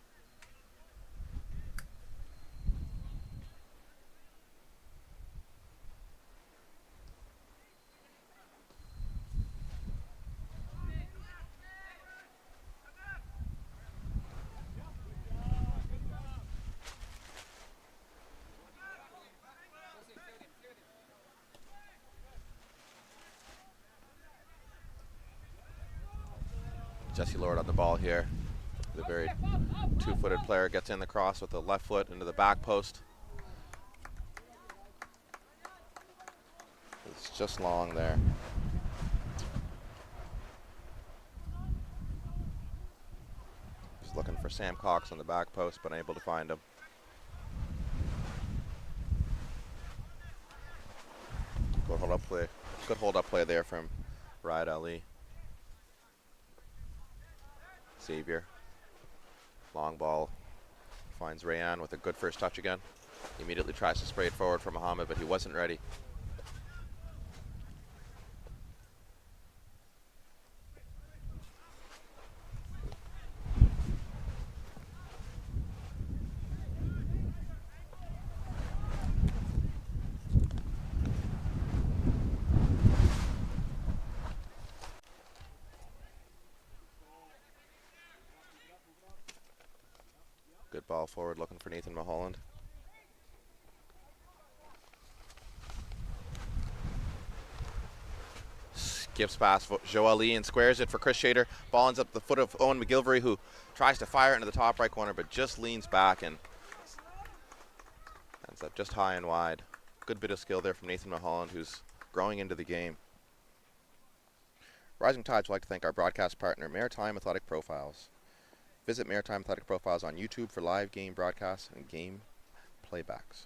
Jesse Lord on the ball here. The very two-footed player gets in the cross with the left foot into the back post. It's just long there. He's looking for Sam Cox on the back post, but unable to find him. Good hold-up play. Good hold-up play there from Raed Ali. Xavier, long ball, finds Rayanne with a good first touch again. He immediately tries to spray it forward for Muhammad, but he wasn't ready. Good ball forward, looking for Nathan Mulholland. Skips past Joe Ali and squares it for Chris Shader. Ball ends up the foot of Owen McGilvery, who tries to fire it into the top right corner, but just leans back and ends up just high and wide. Good bit of skill there from Nathan Mulholland, who's growing into the game. Rising Tides would like to thank our broadcast partner, Maritime Athletic Profiles. Visit Maritime Athletic Profiles on YouTube for live game broadcasts and game playbacks.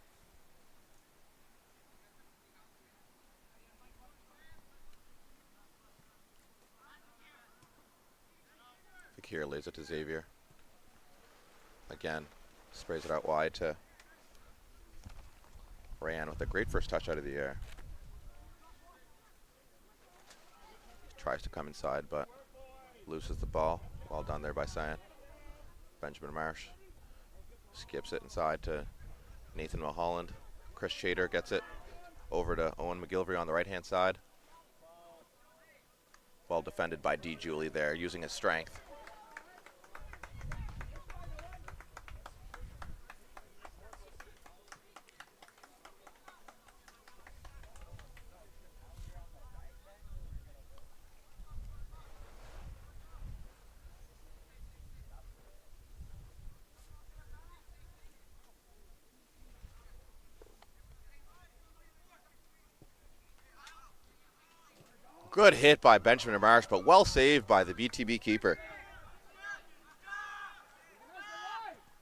Fakir lays it to Xavier. Again, sprays it out wide to Rayanne with a great first touch out of the air. Tries to come inside, but loses the ball. Well done there by Cyan. Benjamin Marsh skips it inside to Nathan Mulholland. Chris Shader gets it over to Owen McGilvery on the right-hand side. Well defended by D. Julie there, using his strength. Good hit by Benjamin Marsh, but well saved by the BTB keeper.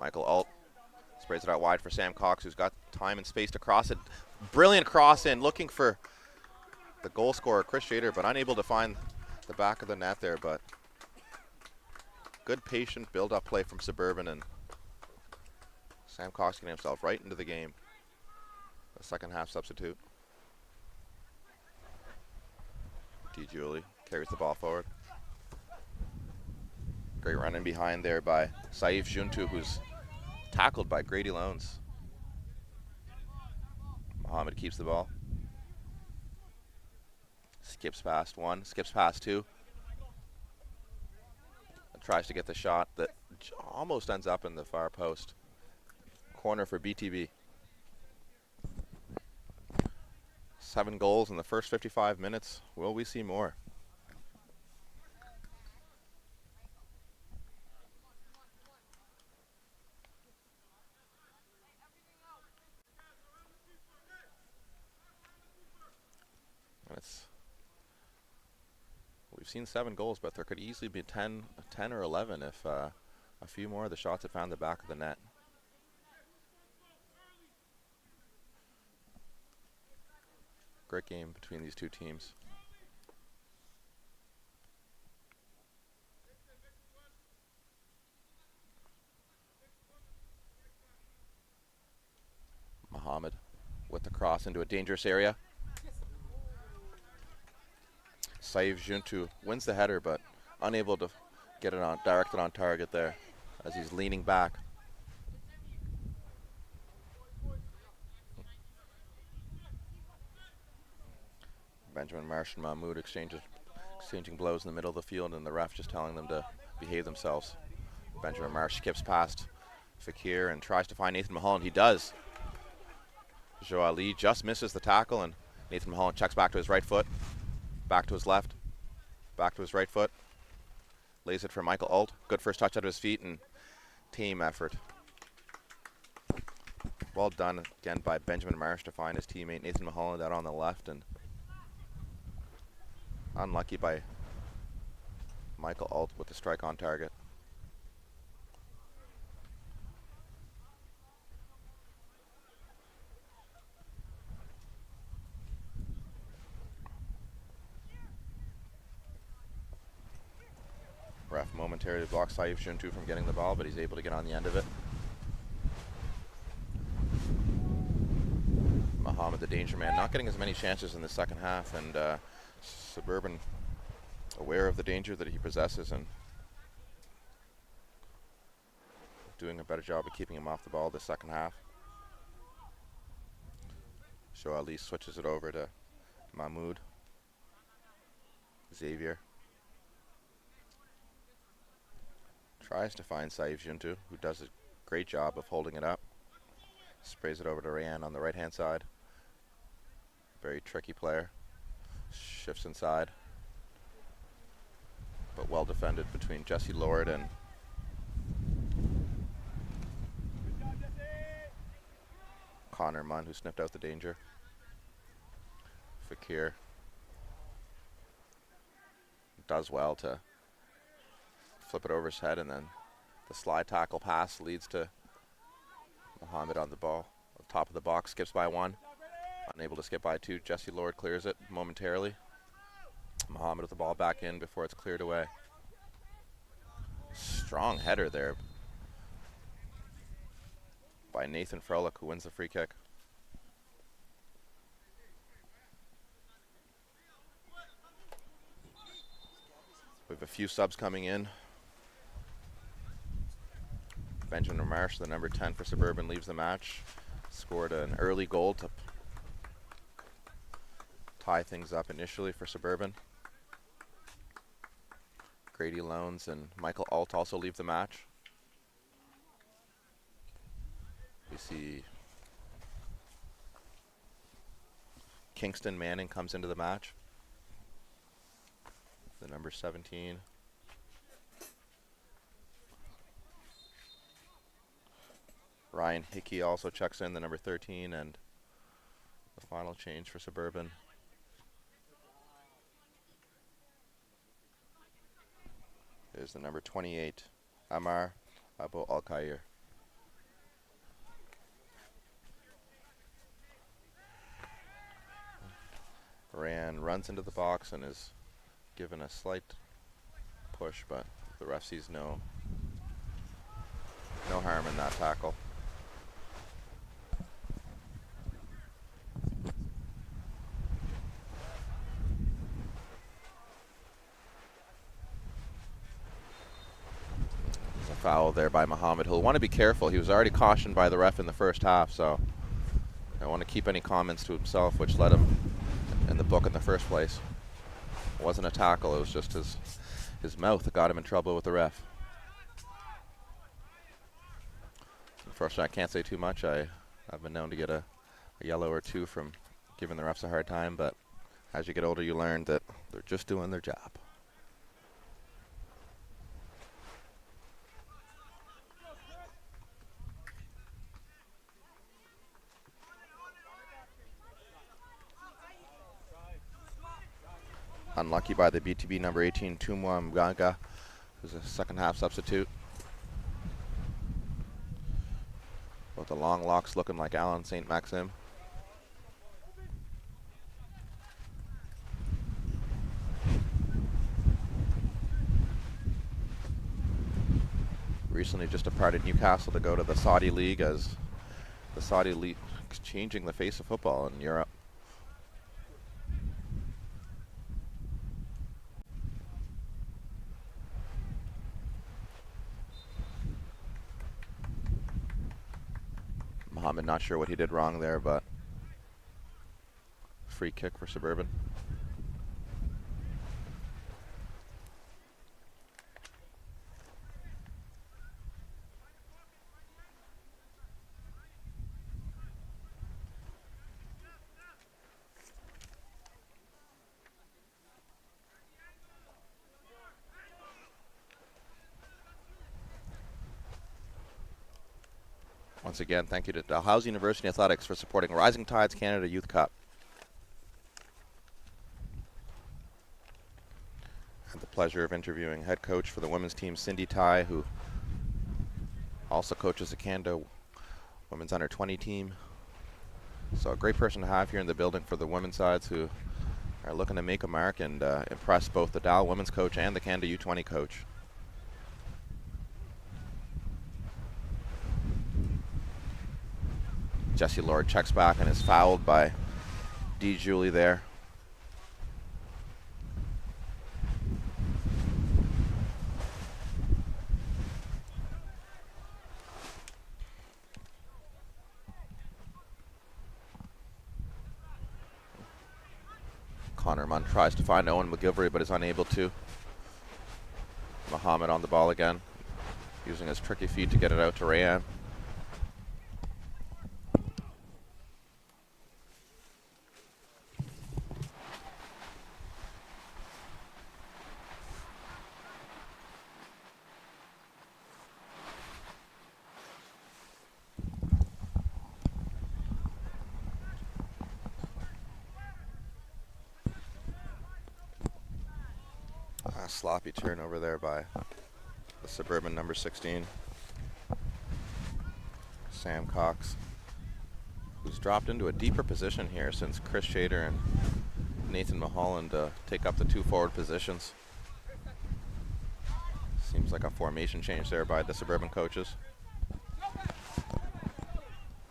Michael Alt sprays it out wide for Sam Cox, who's got time and space to cross it. Brilliant cross in, looking for the goal scorer, Chris Shader, but unable to find the back of the net there. But good patient build-up play from Suburban, and Sam Cox getting himself right into the game. The second half substitute. D. Julie carries the ball forward. Great run in behind there by Saif Juntu, who's tackled by Grady Loans. Mohammed keeps the ball. Skips past one, skips past two. And tries to get the shot that almost ends up in the far post. Corner for BTB. 7 goals in the first 55 minutes. Will we see more? We've seen 7 goals, but there could easily be 10 or 11 if a few more of the shots had found the back of the net. Great game between these two teams. Mohammed with the cross into a dangerous area. Saif Juntu wins the header, but unable to get it on, directed on target there as he's leaning back. Benjamin Marsh and Mahmoud exchanging blows in the middle of the field, and the ref just telling them to behave themselves. Benjamin Marsh skips past Fakir and tries to find Nathan Mulholland. He does. Joe Ali just misses the tackle, and Nathan Mulholland checks back to his right foot, back to his left, back to his right foot. Lays it for Michael Alt. Good first touch out of his feet, and team effort. Well done again by Benjamin Marsh to find his teammate Nathan Mulholland out on the left, and unlucky by Michael Alt with the strike on target. Ref momentarily blocks Saif Juntu from getting the ball, but he's able to get on the end of it. Mohammed, the danger man, not getting as many chances in the second half, and Suburban aware of the danger that he possesses and doing a better job of keeping him off the ball this second half. Show Ali switches it over to Mahmoud. Xavier tries to find Saif Juntu, who does a great job of holding it up. Sprays it over to Rayan on the right-hand side. Very tricky player. Shifts inside. But well defended between Jesse Lord and Connor Munn, who sniffed out the danger. Fakir does well to flip it over his head, and then the slide tackle pass leads to Mohammed on the ball. Top of the box, skips by one. Unable to skip by two. Jesse Lord clears it momentarily. Mohammed with the ball back in before it's cleared away. Strong header there by Nathan Froelich, who wins the free kick. We have a few subs coming in. Benjamin Marsh, the number 10 for Suburban, leaves the match. Scored an early goal to tie things up initially for Suburban. Grady Loans and Michael Alt also leave the match. We see Kingston Manning comes into the match. The number 17. Ryan Hickey also checks in, the number 13, and the final change for Suburban. Is the number 28, Amar Abu Al-Khair. Ryan runs into the box and is given a slight push, but the ref sees no harm in that tackle. There's a foul there by Muhammad. He'll want to be careful. He was already cautioned by the ref in the first half, so I want to keep any comments to himself, which led him in the book in the first place. It wasn't a tackle, it was just his mouth that got him in trouble with the ref. Unfortunately, I can't say too much. I've been known to get a yellow or two from giving the refs a hard time, but as you get older, you learn that they're just doing their job. Unlucky by the BTB number 18, Tumwa Mganga, who's a second half substitute. With the long locks looking like Alan St. Maxim. Recently just departed Newcastle to go to the Saudi League, as the Saudi League is changing the face of football in Europe. Muhammad not sure what he did wrong there, but free kick for Suburban. Once again, thank you to Dalhousie University Athletics for supporting Rising Tides Canada Youth Cup. I had the pleasure of interviewing head coach for the women's team, Cindy Tai, who also coaches the Canada women's under 20 team. So a great person to have here in the building for the women's sides, who are looking to make a mark and impress both the Dal women's coach and the Canada U20 coach. Jesse Lord checks back and is fouled by D. Julie there. Connor Munn tries to find Owen McGilvery but is unable to. Muhammad on the ball again, using his tricky feet to get it out to Rayan. Sloppy turnover there by the Suburban number 16, Sam Cox, who's dropped into a deeper position here since Chris Shader and Nathan Mulholland take up the two forward positions. Seems like a formation change there by the Suburban coaches.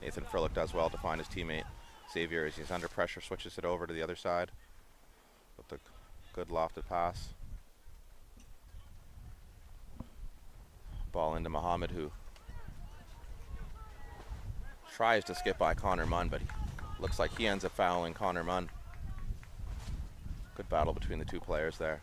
Nathan Furlick does well to find his teammate Xavier as he's under pressure, switches it over to the other side with a good lofted pass. Ball into Muhammad, who tries to skip by Connor Munn, but looks like he ends up fouling Connor Munn. Good battle between the two players there.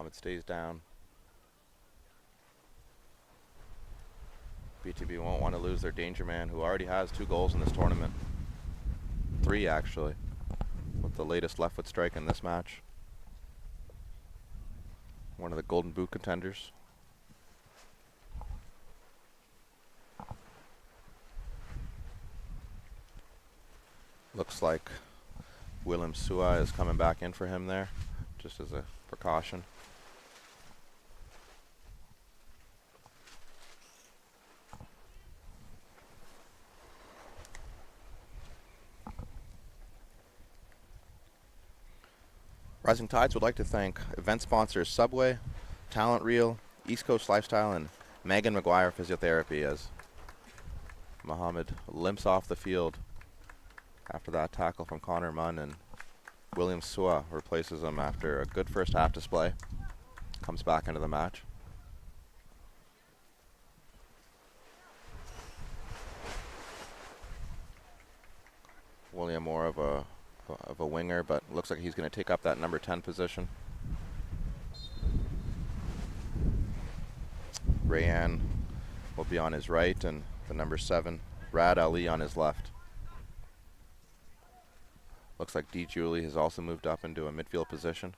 Mohammed stays down. BTB won't want to lose their danger man, who already has 2 goals in this tournament. 3 actually, with the latest left foot strike in this match. One of the Golden Boot contenders. Looks like Willem Sua is coming back in for him there, just as a precaution. Rising Tides would like to thank event sponsors Subway, Talent Reel, East Coast Lifestyle, and Megan McGuire Physiotherapy, as Mohammed limps off the field after that tackle from Connor Munn, and William Sua replaces him after a good first half display. Comes back into the match. William more of a winger, but looks like he's going to take up that number 10 position. Rayan will be on his right, and the number 7, Rad Ali, on his left. Looks like D. Julie has also moved up into a midfield position.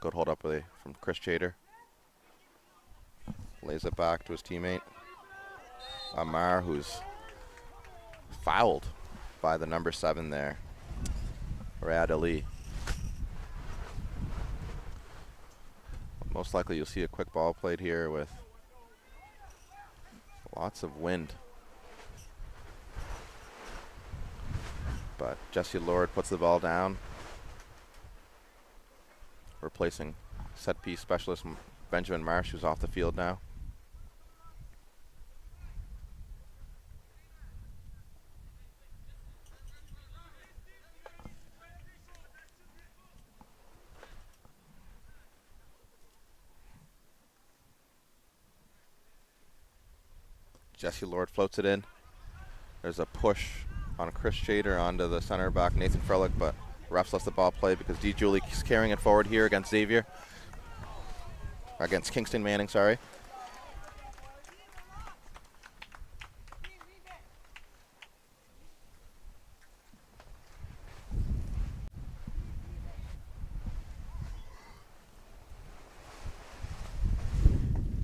Good hold up from Chris Chater. Lays it back to his teammate Amar, who's fouled by the number 7 there, Rad Ali. Most likely you'll see a quick ball played here with lots of wind. But Jesse Lord puts the ball down, replacing set piece specialist Benjamin Marsh, who's off the field now. Jesse Lord floats it in. There's a push on Chris Shader onto the center back, Nathan Froelich, but refs lets the ball play because D. Julie is carrying it forward here against Xavier. Against Kingston Manning, sorry.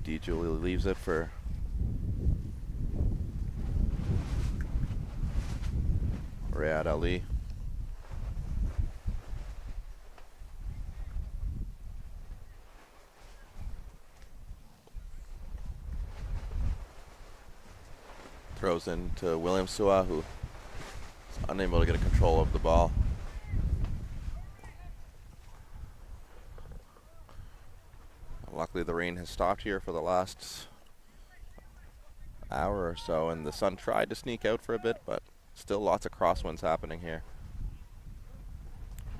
D. Julie leaves it for Riyad Ali. Throws into William Sua, who is unable to get a control of the ball. Luckily the rain has stopped here for the last hour or so, and the sun tried to sneak out for a bit, but still lots of crosswinds happening here.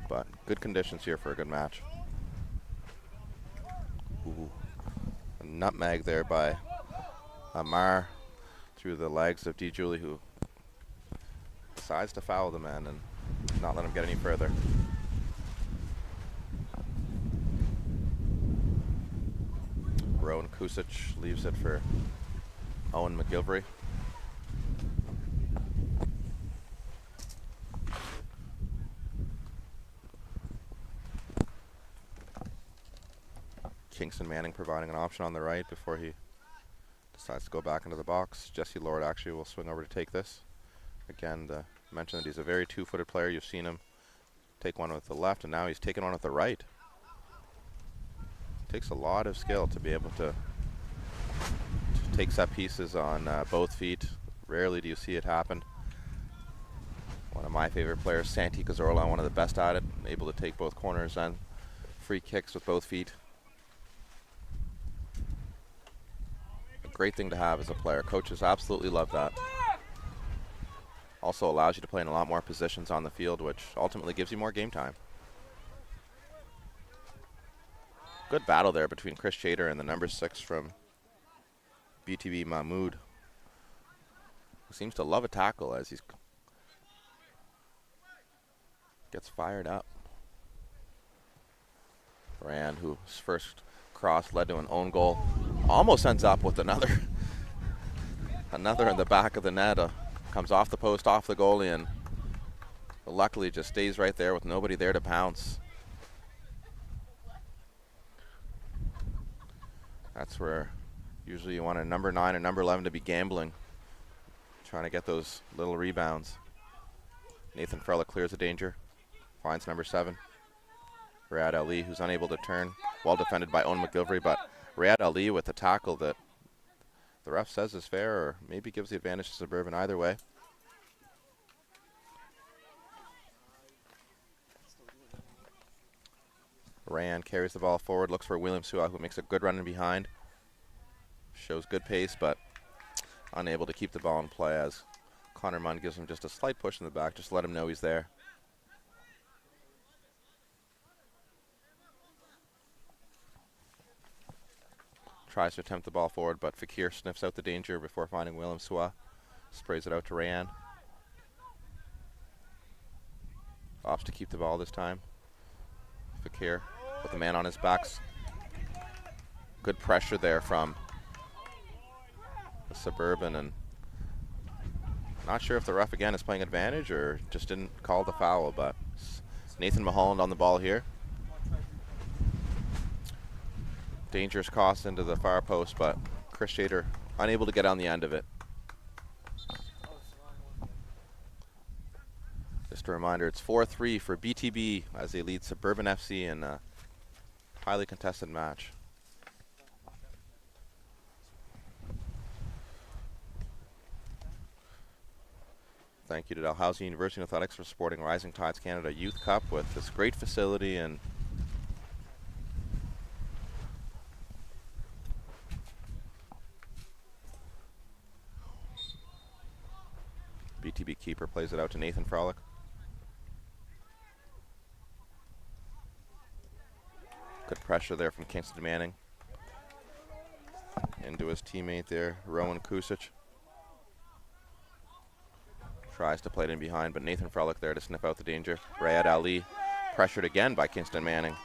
But good conditions here for a good match. Ooh. A nutmeg there by Amar through the legs of D. Julie, who decides to foul the man and not let him get any further. Rowan Kusic leaves it for Owen McGilvery. Kingston Manning providing an option on the right before he decides to go back into the box. Jesse Lord actually will swing over to take this. Again, to mention that he's a very two-footed player. You've seen him take one with the left, and now he's taking one with the right. Takes a lot of skill to be able to take set pieces on both feet. Rarely do you see it happen. One of my favorite players, Santi Cazorla, one of the best at it, able to take both corners and free kicks with both feet. Great thing to have as a player. Coaches absolutely love that. Also allows you to play in a lot more positions on the field, which ultimately gives you more game time. Good battle there between Chris Chater and the number 6 from BTB, Mahmoud, who seems to love a tackle as he gets fired up. Rand, whose first cross led to an own goal, almost ends up with another another in the back of the net. Comes off the post, off the goalie, and luckily just stays right there with nobody there to pounce. That's where usually you want a number 9 or number 11 to be gambling, trying to get those little rebounds. Nathan Frelick clears the danger, finds number 7, Riyad Ali, who's unable to turn. Well defended by Owen McGilvery, but Riyad Ali with a tackle that the ref says is fair, or maybe gives the advantage to Suburban. Either way. Rand carries the ball forward, looks for William Sua, who makes a good run in behind. Shows good pace, but unable to keep the ball in play as Connor Munn gives him just a slight push in the back, just to let him know he's there. Tries to attempt the ball forward, but Fakir sniffs out the danger before finding William Sua. Sprays it out to Rayan. Opts to keep the ball this time. Fakir with the man on his backs. Good pressure there from the Suburban, and not sure if the ref again is playing advantage or just didn't call the foul, but Nathan Mulholland on the ball here. Dangerous cross into the far post, but Chris Shader unable to get on the end of it. Just a reminder, it's 4-3 for BTB as they lead Suburban FC in a highly contested match. Thank you to Dalhousie University Athletics for supporting Rising Tides Canada Youth Cup with this great facility and BTB keeper plays it out to Nathan Frolick. Good pressure there from Kingston Manning. Into his teammate there, Rowan Kusic. Tries to play it in behind, but Nathan Frolick there to sniff out the danger. Riyad Ali pressured again by Kingston Manning.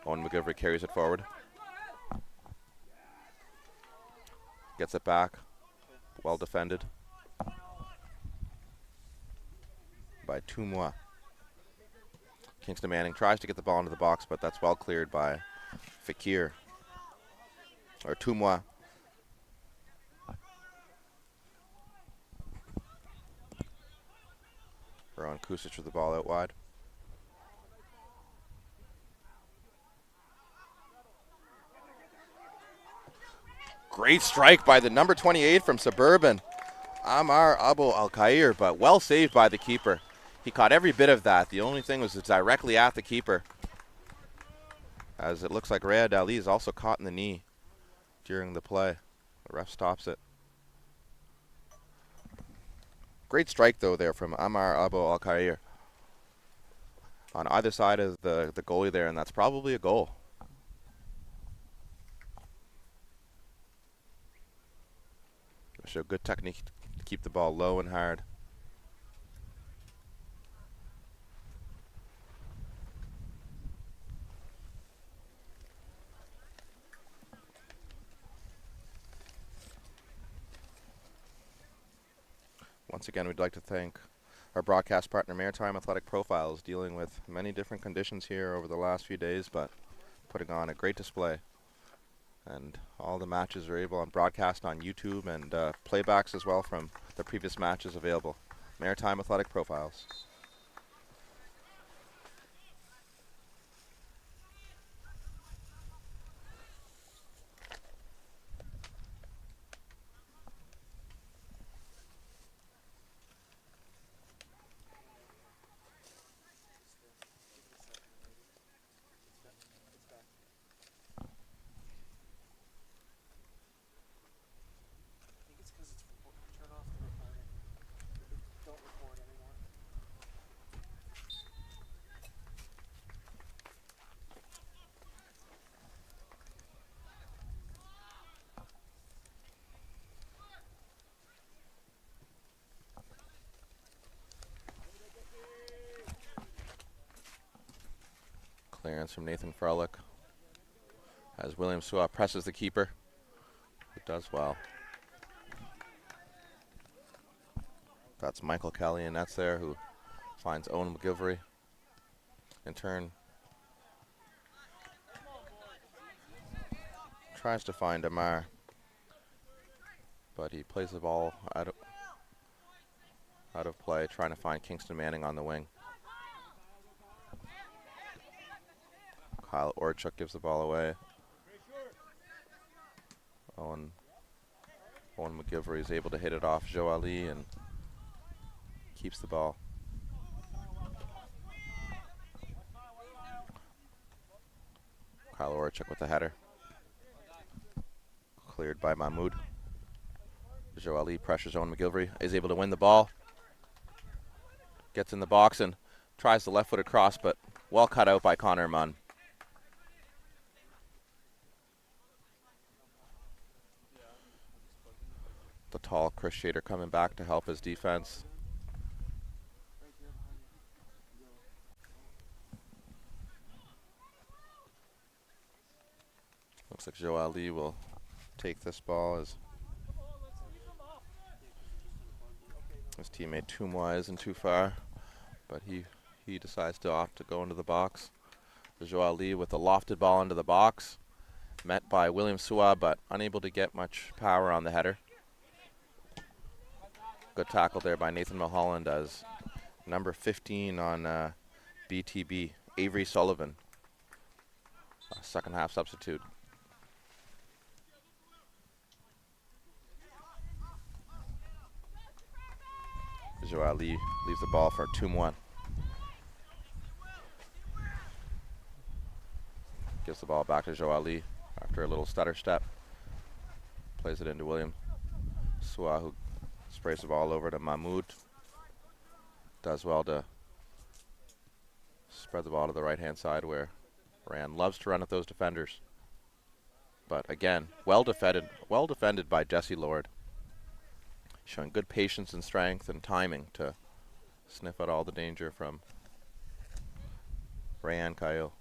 Owen McGilvery carries it forward. Gets it back. Well defended by Tumois. Kingston Manning tries to get the ball into the box, but that's well cleared by Fakir. Or Tumois. Rowan Kusic with the ball out wide. Great strike by the number 28 from Suburban, Amar Abu Al-Khair, but well saved by the keeper. He caught every bit of that. The only thing was it's directly at the keeper, as it looks like Riyad Ali is also caught in the knee during the play. The ref stops it. Great strike, though, there from Amar Abu Al-Khair on either side of the goalie there, and that's probably a goal. Show good technique to keep the ball low and hard. Once again, we'd like to thank our broadcast partner, Maritime Athletic Profiles, dealing with many different conditions here over the last few days, but putting on a great display. And all the matches are able on broadcast on YouTube, and playbacks as well from the previous matches available. Maritime Athletic Profiles. Clearance from Nathan Froelich. As William Suwa presses the keeper. It does well. That's Michael Kelly, and that's there who finds Owen McGilvery. In turn, tries to find Amar, but he plays the ball out of play, trying to find Kingston Manning on the wing. Kyle Orchuk gives the ball away. Owen McGilvery is able to hit it off Joe Ali and keeps the ball. Kyle Orchuk with the header. Cleared by Mahmoud. Joe Ali pressures Owen McGilvery, is able to win the ball. Gets in the box and tries the left-footed cross, but well cut out by Connor Munn. The tall Chris Shader coming back to help his defense. Looks like Joe Ali will take this ball as his teammate Tumwa isn't too far, but he decides to opt to go into the box. Joe Ali with a lofted ball into the box, met by William Suwa, but unable to get much power on the header. Good tackle there by Nathan Mulholland as number 15 on BTB, Avery Sullivan, second half substitute. Joe Ali leaves the ball for Tumwa. Gives the ball back to Joe Ali after a little stutter step. Plays it into William Suwa, who sprays the ball over to Mahmoud. Does well to spread the ball to the right-hand side where Rand loves to run at those defenders. But again, well defended by Jesse Lord. Showing good patience and strength and timing to sniff out all the danger from Rayan Kyle.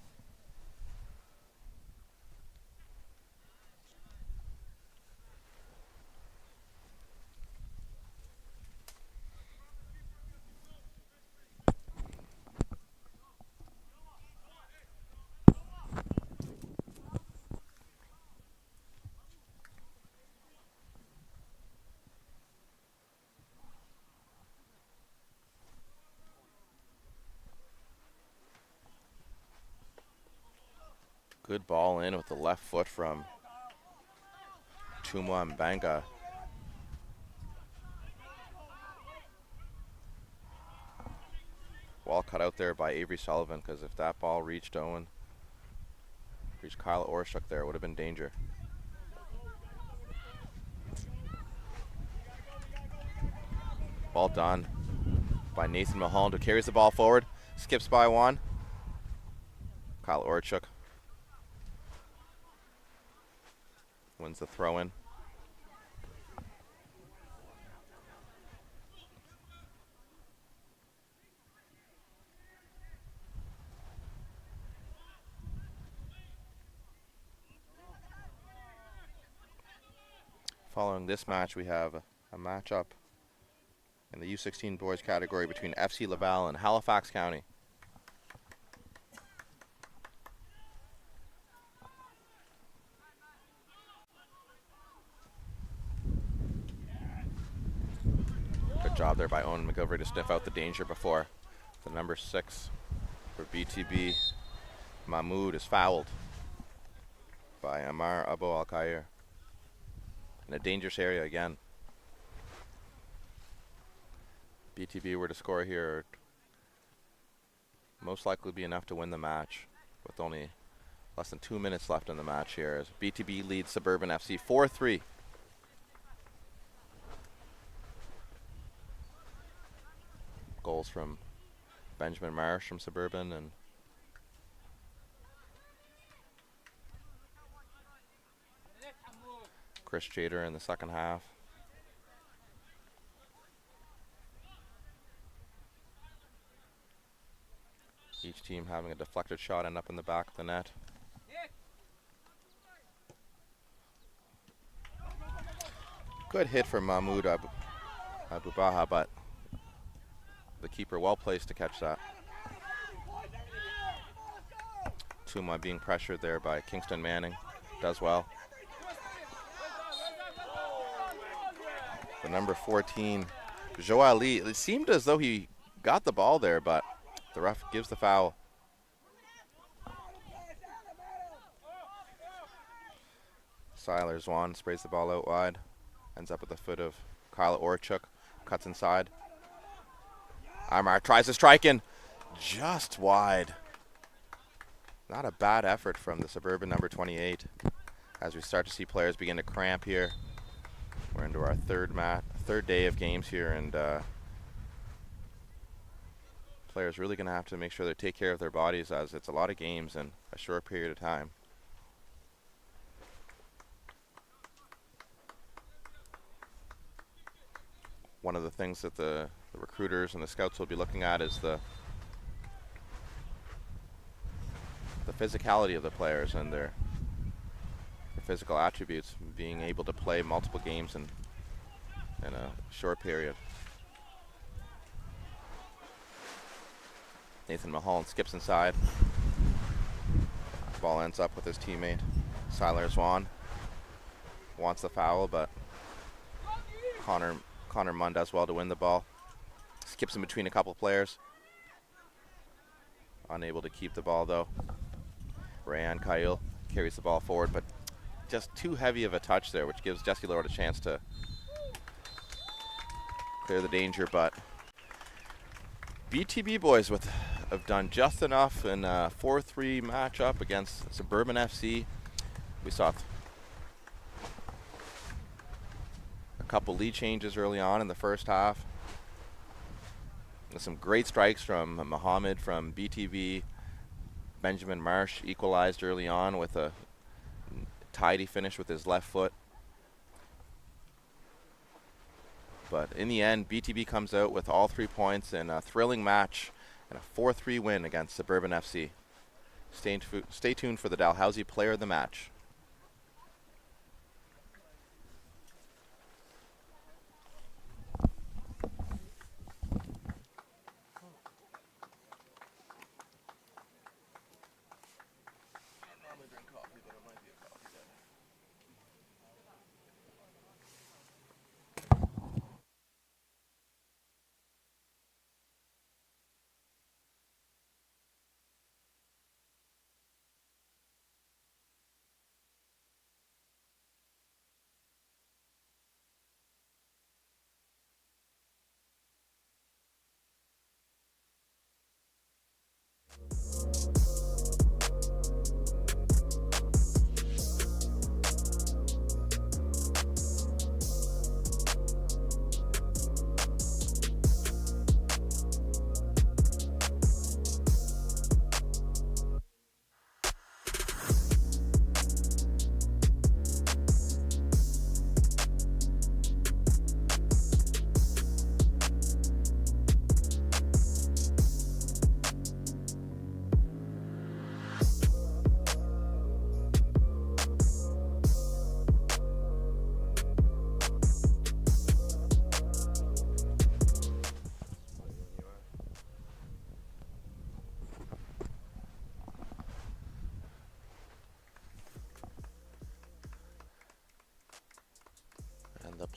Good ball in with the left foot from Tumwa Mbanga. Well cut out there by Avery Sullivan, because if that ball reached Kyle Orchuk there, it would have been danger. Ball done by Nathan Mulholland, who carries the ball forward, skips by one. Kyle Orchuk wins the throw-in. Following this match, we have a matchup in the U16 boys category between FC Laval and Halifax County. Good job there by Owen McGilvery to sniff out the danger before the number 6 for BTB, Mahmoud, is fouled by Amar Abu Al-Khair in a dangerous area again. BTB were to score here, most likely be enough to win the match with only less than 2 minutes left in the match here as BTB leads Suburban FC 4-3. Goals from Benjamin Marsh from Suburban and Chris Jader in the second half. Each Each team having a deflected shot end up in the back of the net. Good hit from Mahmoud Abubaha, but the keeper well placed to catch that. Tuma being pressured there by Kingston Manning. Does well. The number 14, Joao Lee. It seemed as though he got the ball there, but the ref gives the foul. Siler Zwan sprays the ball out wide. Ends up at the foot of Kyle Orchuk. Cuts inside. Aymar tries to strike in. Just wide. Not a bad effort from the Suburban number 28. As we start to see players begin to cramp here. We're into our third day of games here, and players really going to have to make sure they take care of their bodies, as it's a lot of games in a short period of time. One of the things that the recruiters and the scouts will be looking at is the physicality of the players and their physical attributes, being able to play multiple games in a short period. Nathan Mulholland skips inside. Ball ends up with his teammate, Siler Zwan. Wants the foul, but Connor Munn does well to win the ball. Skips in between a couple players. Unable to keep the ball though. Rayan Kyle carries the ball forward, but just too heavy of a touch there, which gives Jesse Lord a chance to clear the danger. But BTB boys have done just enough in a 4-3 matchup against Suburban FC. We saw a couple lead changes early on in the first half. There's some great strikes from Mohammed from BTB. Benjamin Marsh equalized early on with a tidy finish with his left foot. But in the end, BTB comes out with all 3 points in a thrilling match and a 4-3 win against Suburban FC. Stay tuned for the Dalhousie Player of the Match.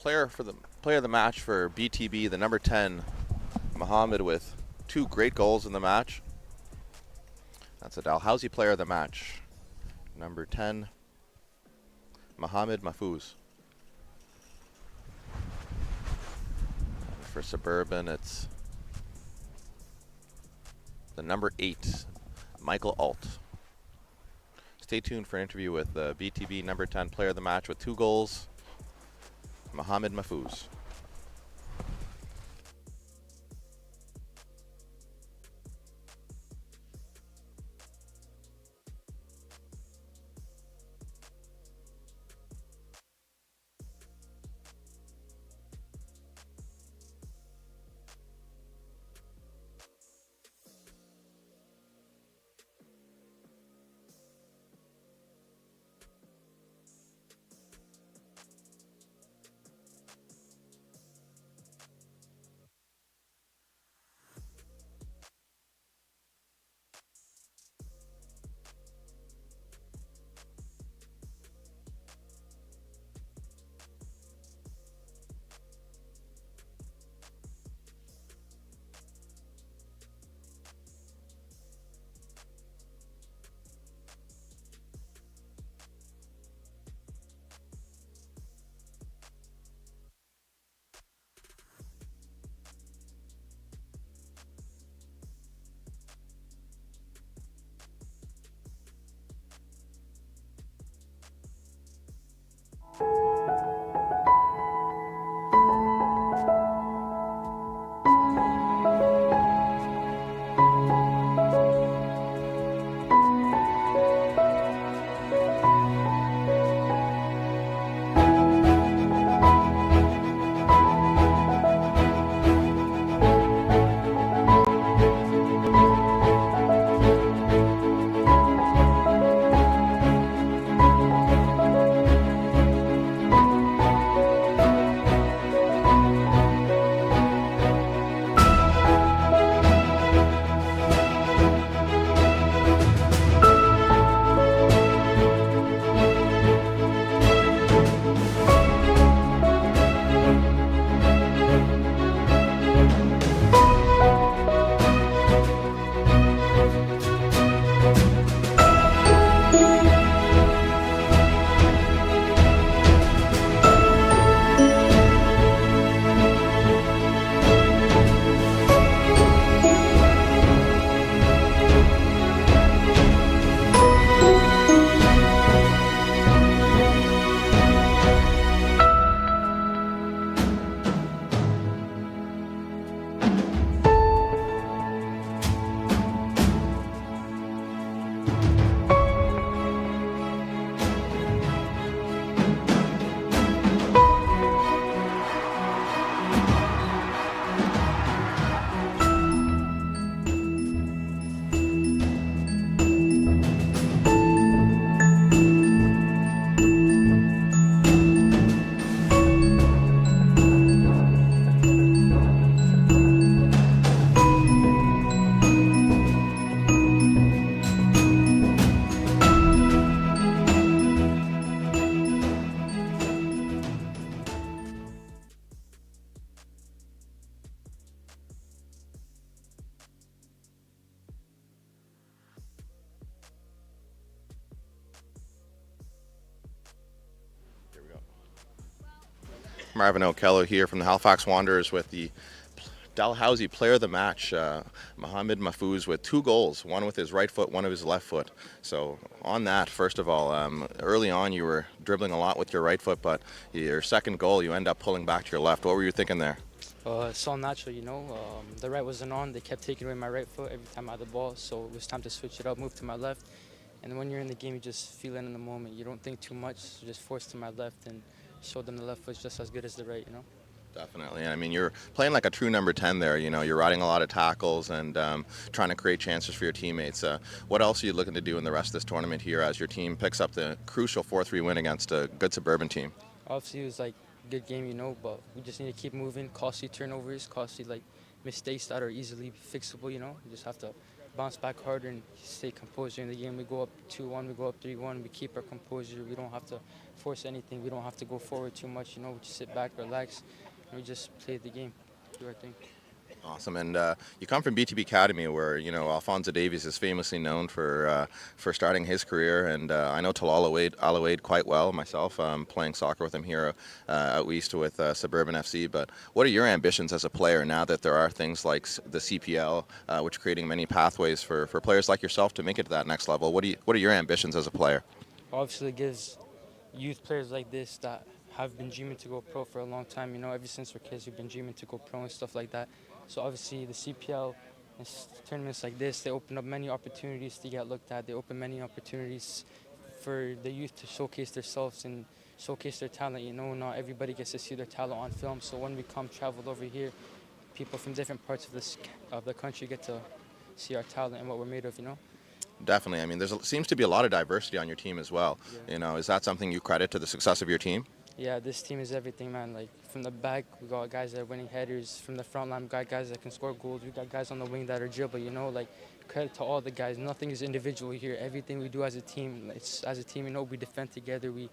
Player of the match for BTB, the number 10, Mohammed, with 2 great goals in the match. That's a Dalhousie player of the match. Number 10, Mohammed Mahfouz. And for Suburban, it's the number 8, Michael Alt. Stay tuned for an interview with the BTB number 10 player of the match with 2 goals, Mohammed Mahfouz. Marvin O'Kello here from the Halifax Wanderers with the Dalhousie Player of the Match, Mohamed Mahfouz, with 2 goals, one with his right foot, one of his left foot. So on that, first of all, early on you were dribbling a lot with your right foot, but your second goal you end up pulling back to your left. What were you thinking there? It's all natural, you know. The right wasn't on. They kept taking away my right foot every time I had the ball, so it was time to switch it up, move to my left. And when you're in the game, you just feel it in the moment. You don't think too much, so just force to my left and show them the left foot's just as good as the right, you know. Definitely. I mean, you're playing like a true number 10 there. You know, you're riding a lot of tackles and trying to create chances for your teammates. What else are you looking to do in the rest of this tournament here as your team picks up the crucial 4-3 win against a good Suburban team? Obviously, it was like a good game, you know, but we just need to keep moving. Costly turnovers, costly like mistakes that are easily fixable, you know. We just have to bounce back harder and stay composed during the game. We go up 2-1, we go up 3-1. We keep our composure. We don't have to force anything. We don't have to go forward too much, you know. We just sit back, relax. We just play the game, do our thing. Awesome. And you come from BTB Academy, where, you know, Alphonso Davies is famously known for starting his career. And I know Talal Alawaid quite well myself, playing soccer with him here out west with Suburban FC. But what are your ambitions as a player now that there are things like the CPL, which are creating many pathways for players like yourself to make it to that next level? What are your ambitions as a player? Obviously, it gives youth players like this that have been dreaming to go pro for a long time, you know, ever since we're kids, we've been dreaming to go pro and stuff like that. So obviously the CPL and tournaments like this, they open up many opportunities to get looked at. They open many opportunities for the youth to showcase themselves and showcase their talent. You know, not everybody gets to see their talent on film. So when we come traveled over here, people from different parts of the country get to see our talent and what we're made of, you know. Definitely. I mean, seems to be a lot of diversity on your team as well. Yeah. You know, is that something you credit to the success of your team? Yeah, this team is everything, man. Like, from the back, we got guys that are winning headers. From the front line, we got guys that can score goals. We got guys on the wing that are dribble, you know. Like, credit to all the guys. Nothing is individual here. Everything we do as a team, as a team, you know, we defend together, we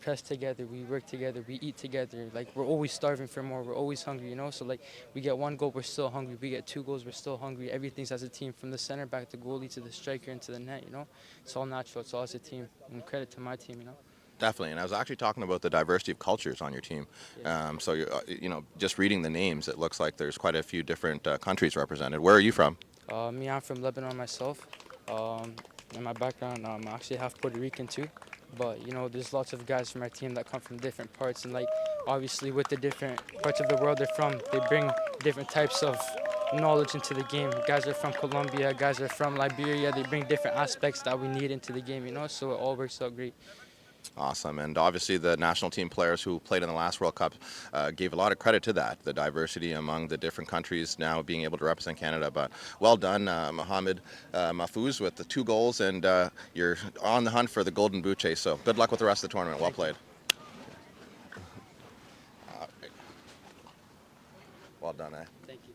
press together, we work together, we eat together. Like, we're always starving for more. We're always hungry, you know. So, like, we get 1 goal, we're still hungry. We get 2 goals, we're still hungry. Everything's as a team, from the center back to goalie to the striker and to the net, you know. It's all natural. It's all as a team. And credit to my team, you know. Definitely, and I was actually talking about the diversity of cultures on your team. Yeah. So, you know, just reading the names, it looks like there's quite a few different countries represented. Where are you from? Me, I'm from Lebanon myself. In my background, I'm actually half Puerto Rican too. But, you know, there's lots of guys from our team that come from different parts. And, like, obviously with the different parts of the world they're from, they bring different types of knowledge into the game. Guys are from Colombia, guys are from Liberia. They bring different aspects that we need into the game, you know, so it all works out great. Awesome. And obviously the national team players who played in the last World Cup gave a lot of credit to that, the diversity among the different countries now being able to represent Canada. But well done, Mohamed Mahfouz, with the 2 goals, and you're on the hunt for the Golden Boot chase. So good luck with the rest of the tournament. Well played. Well done, eh? Thank you.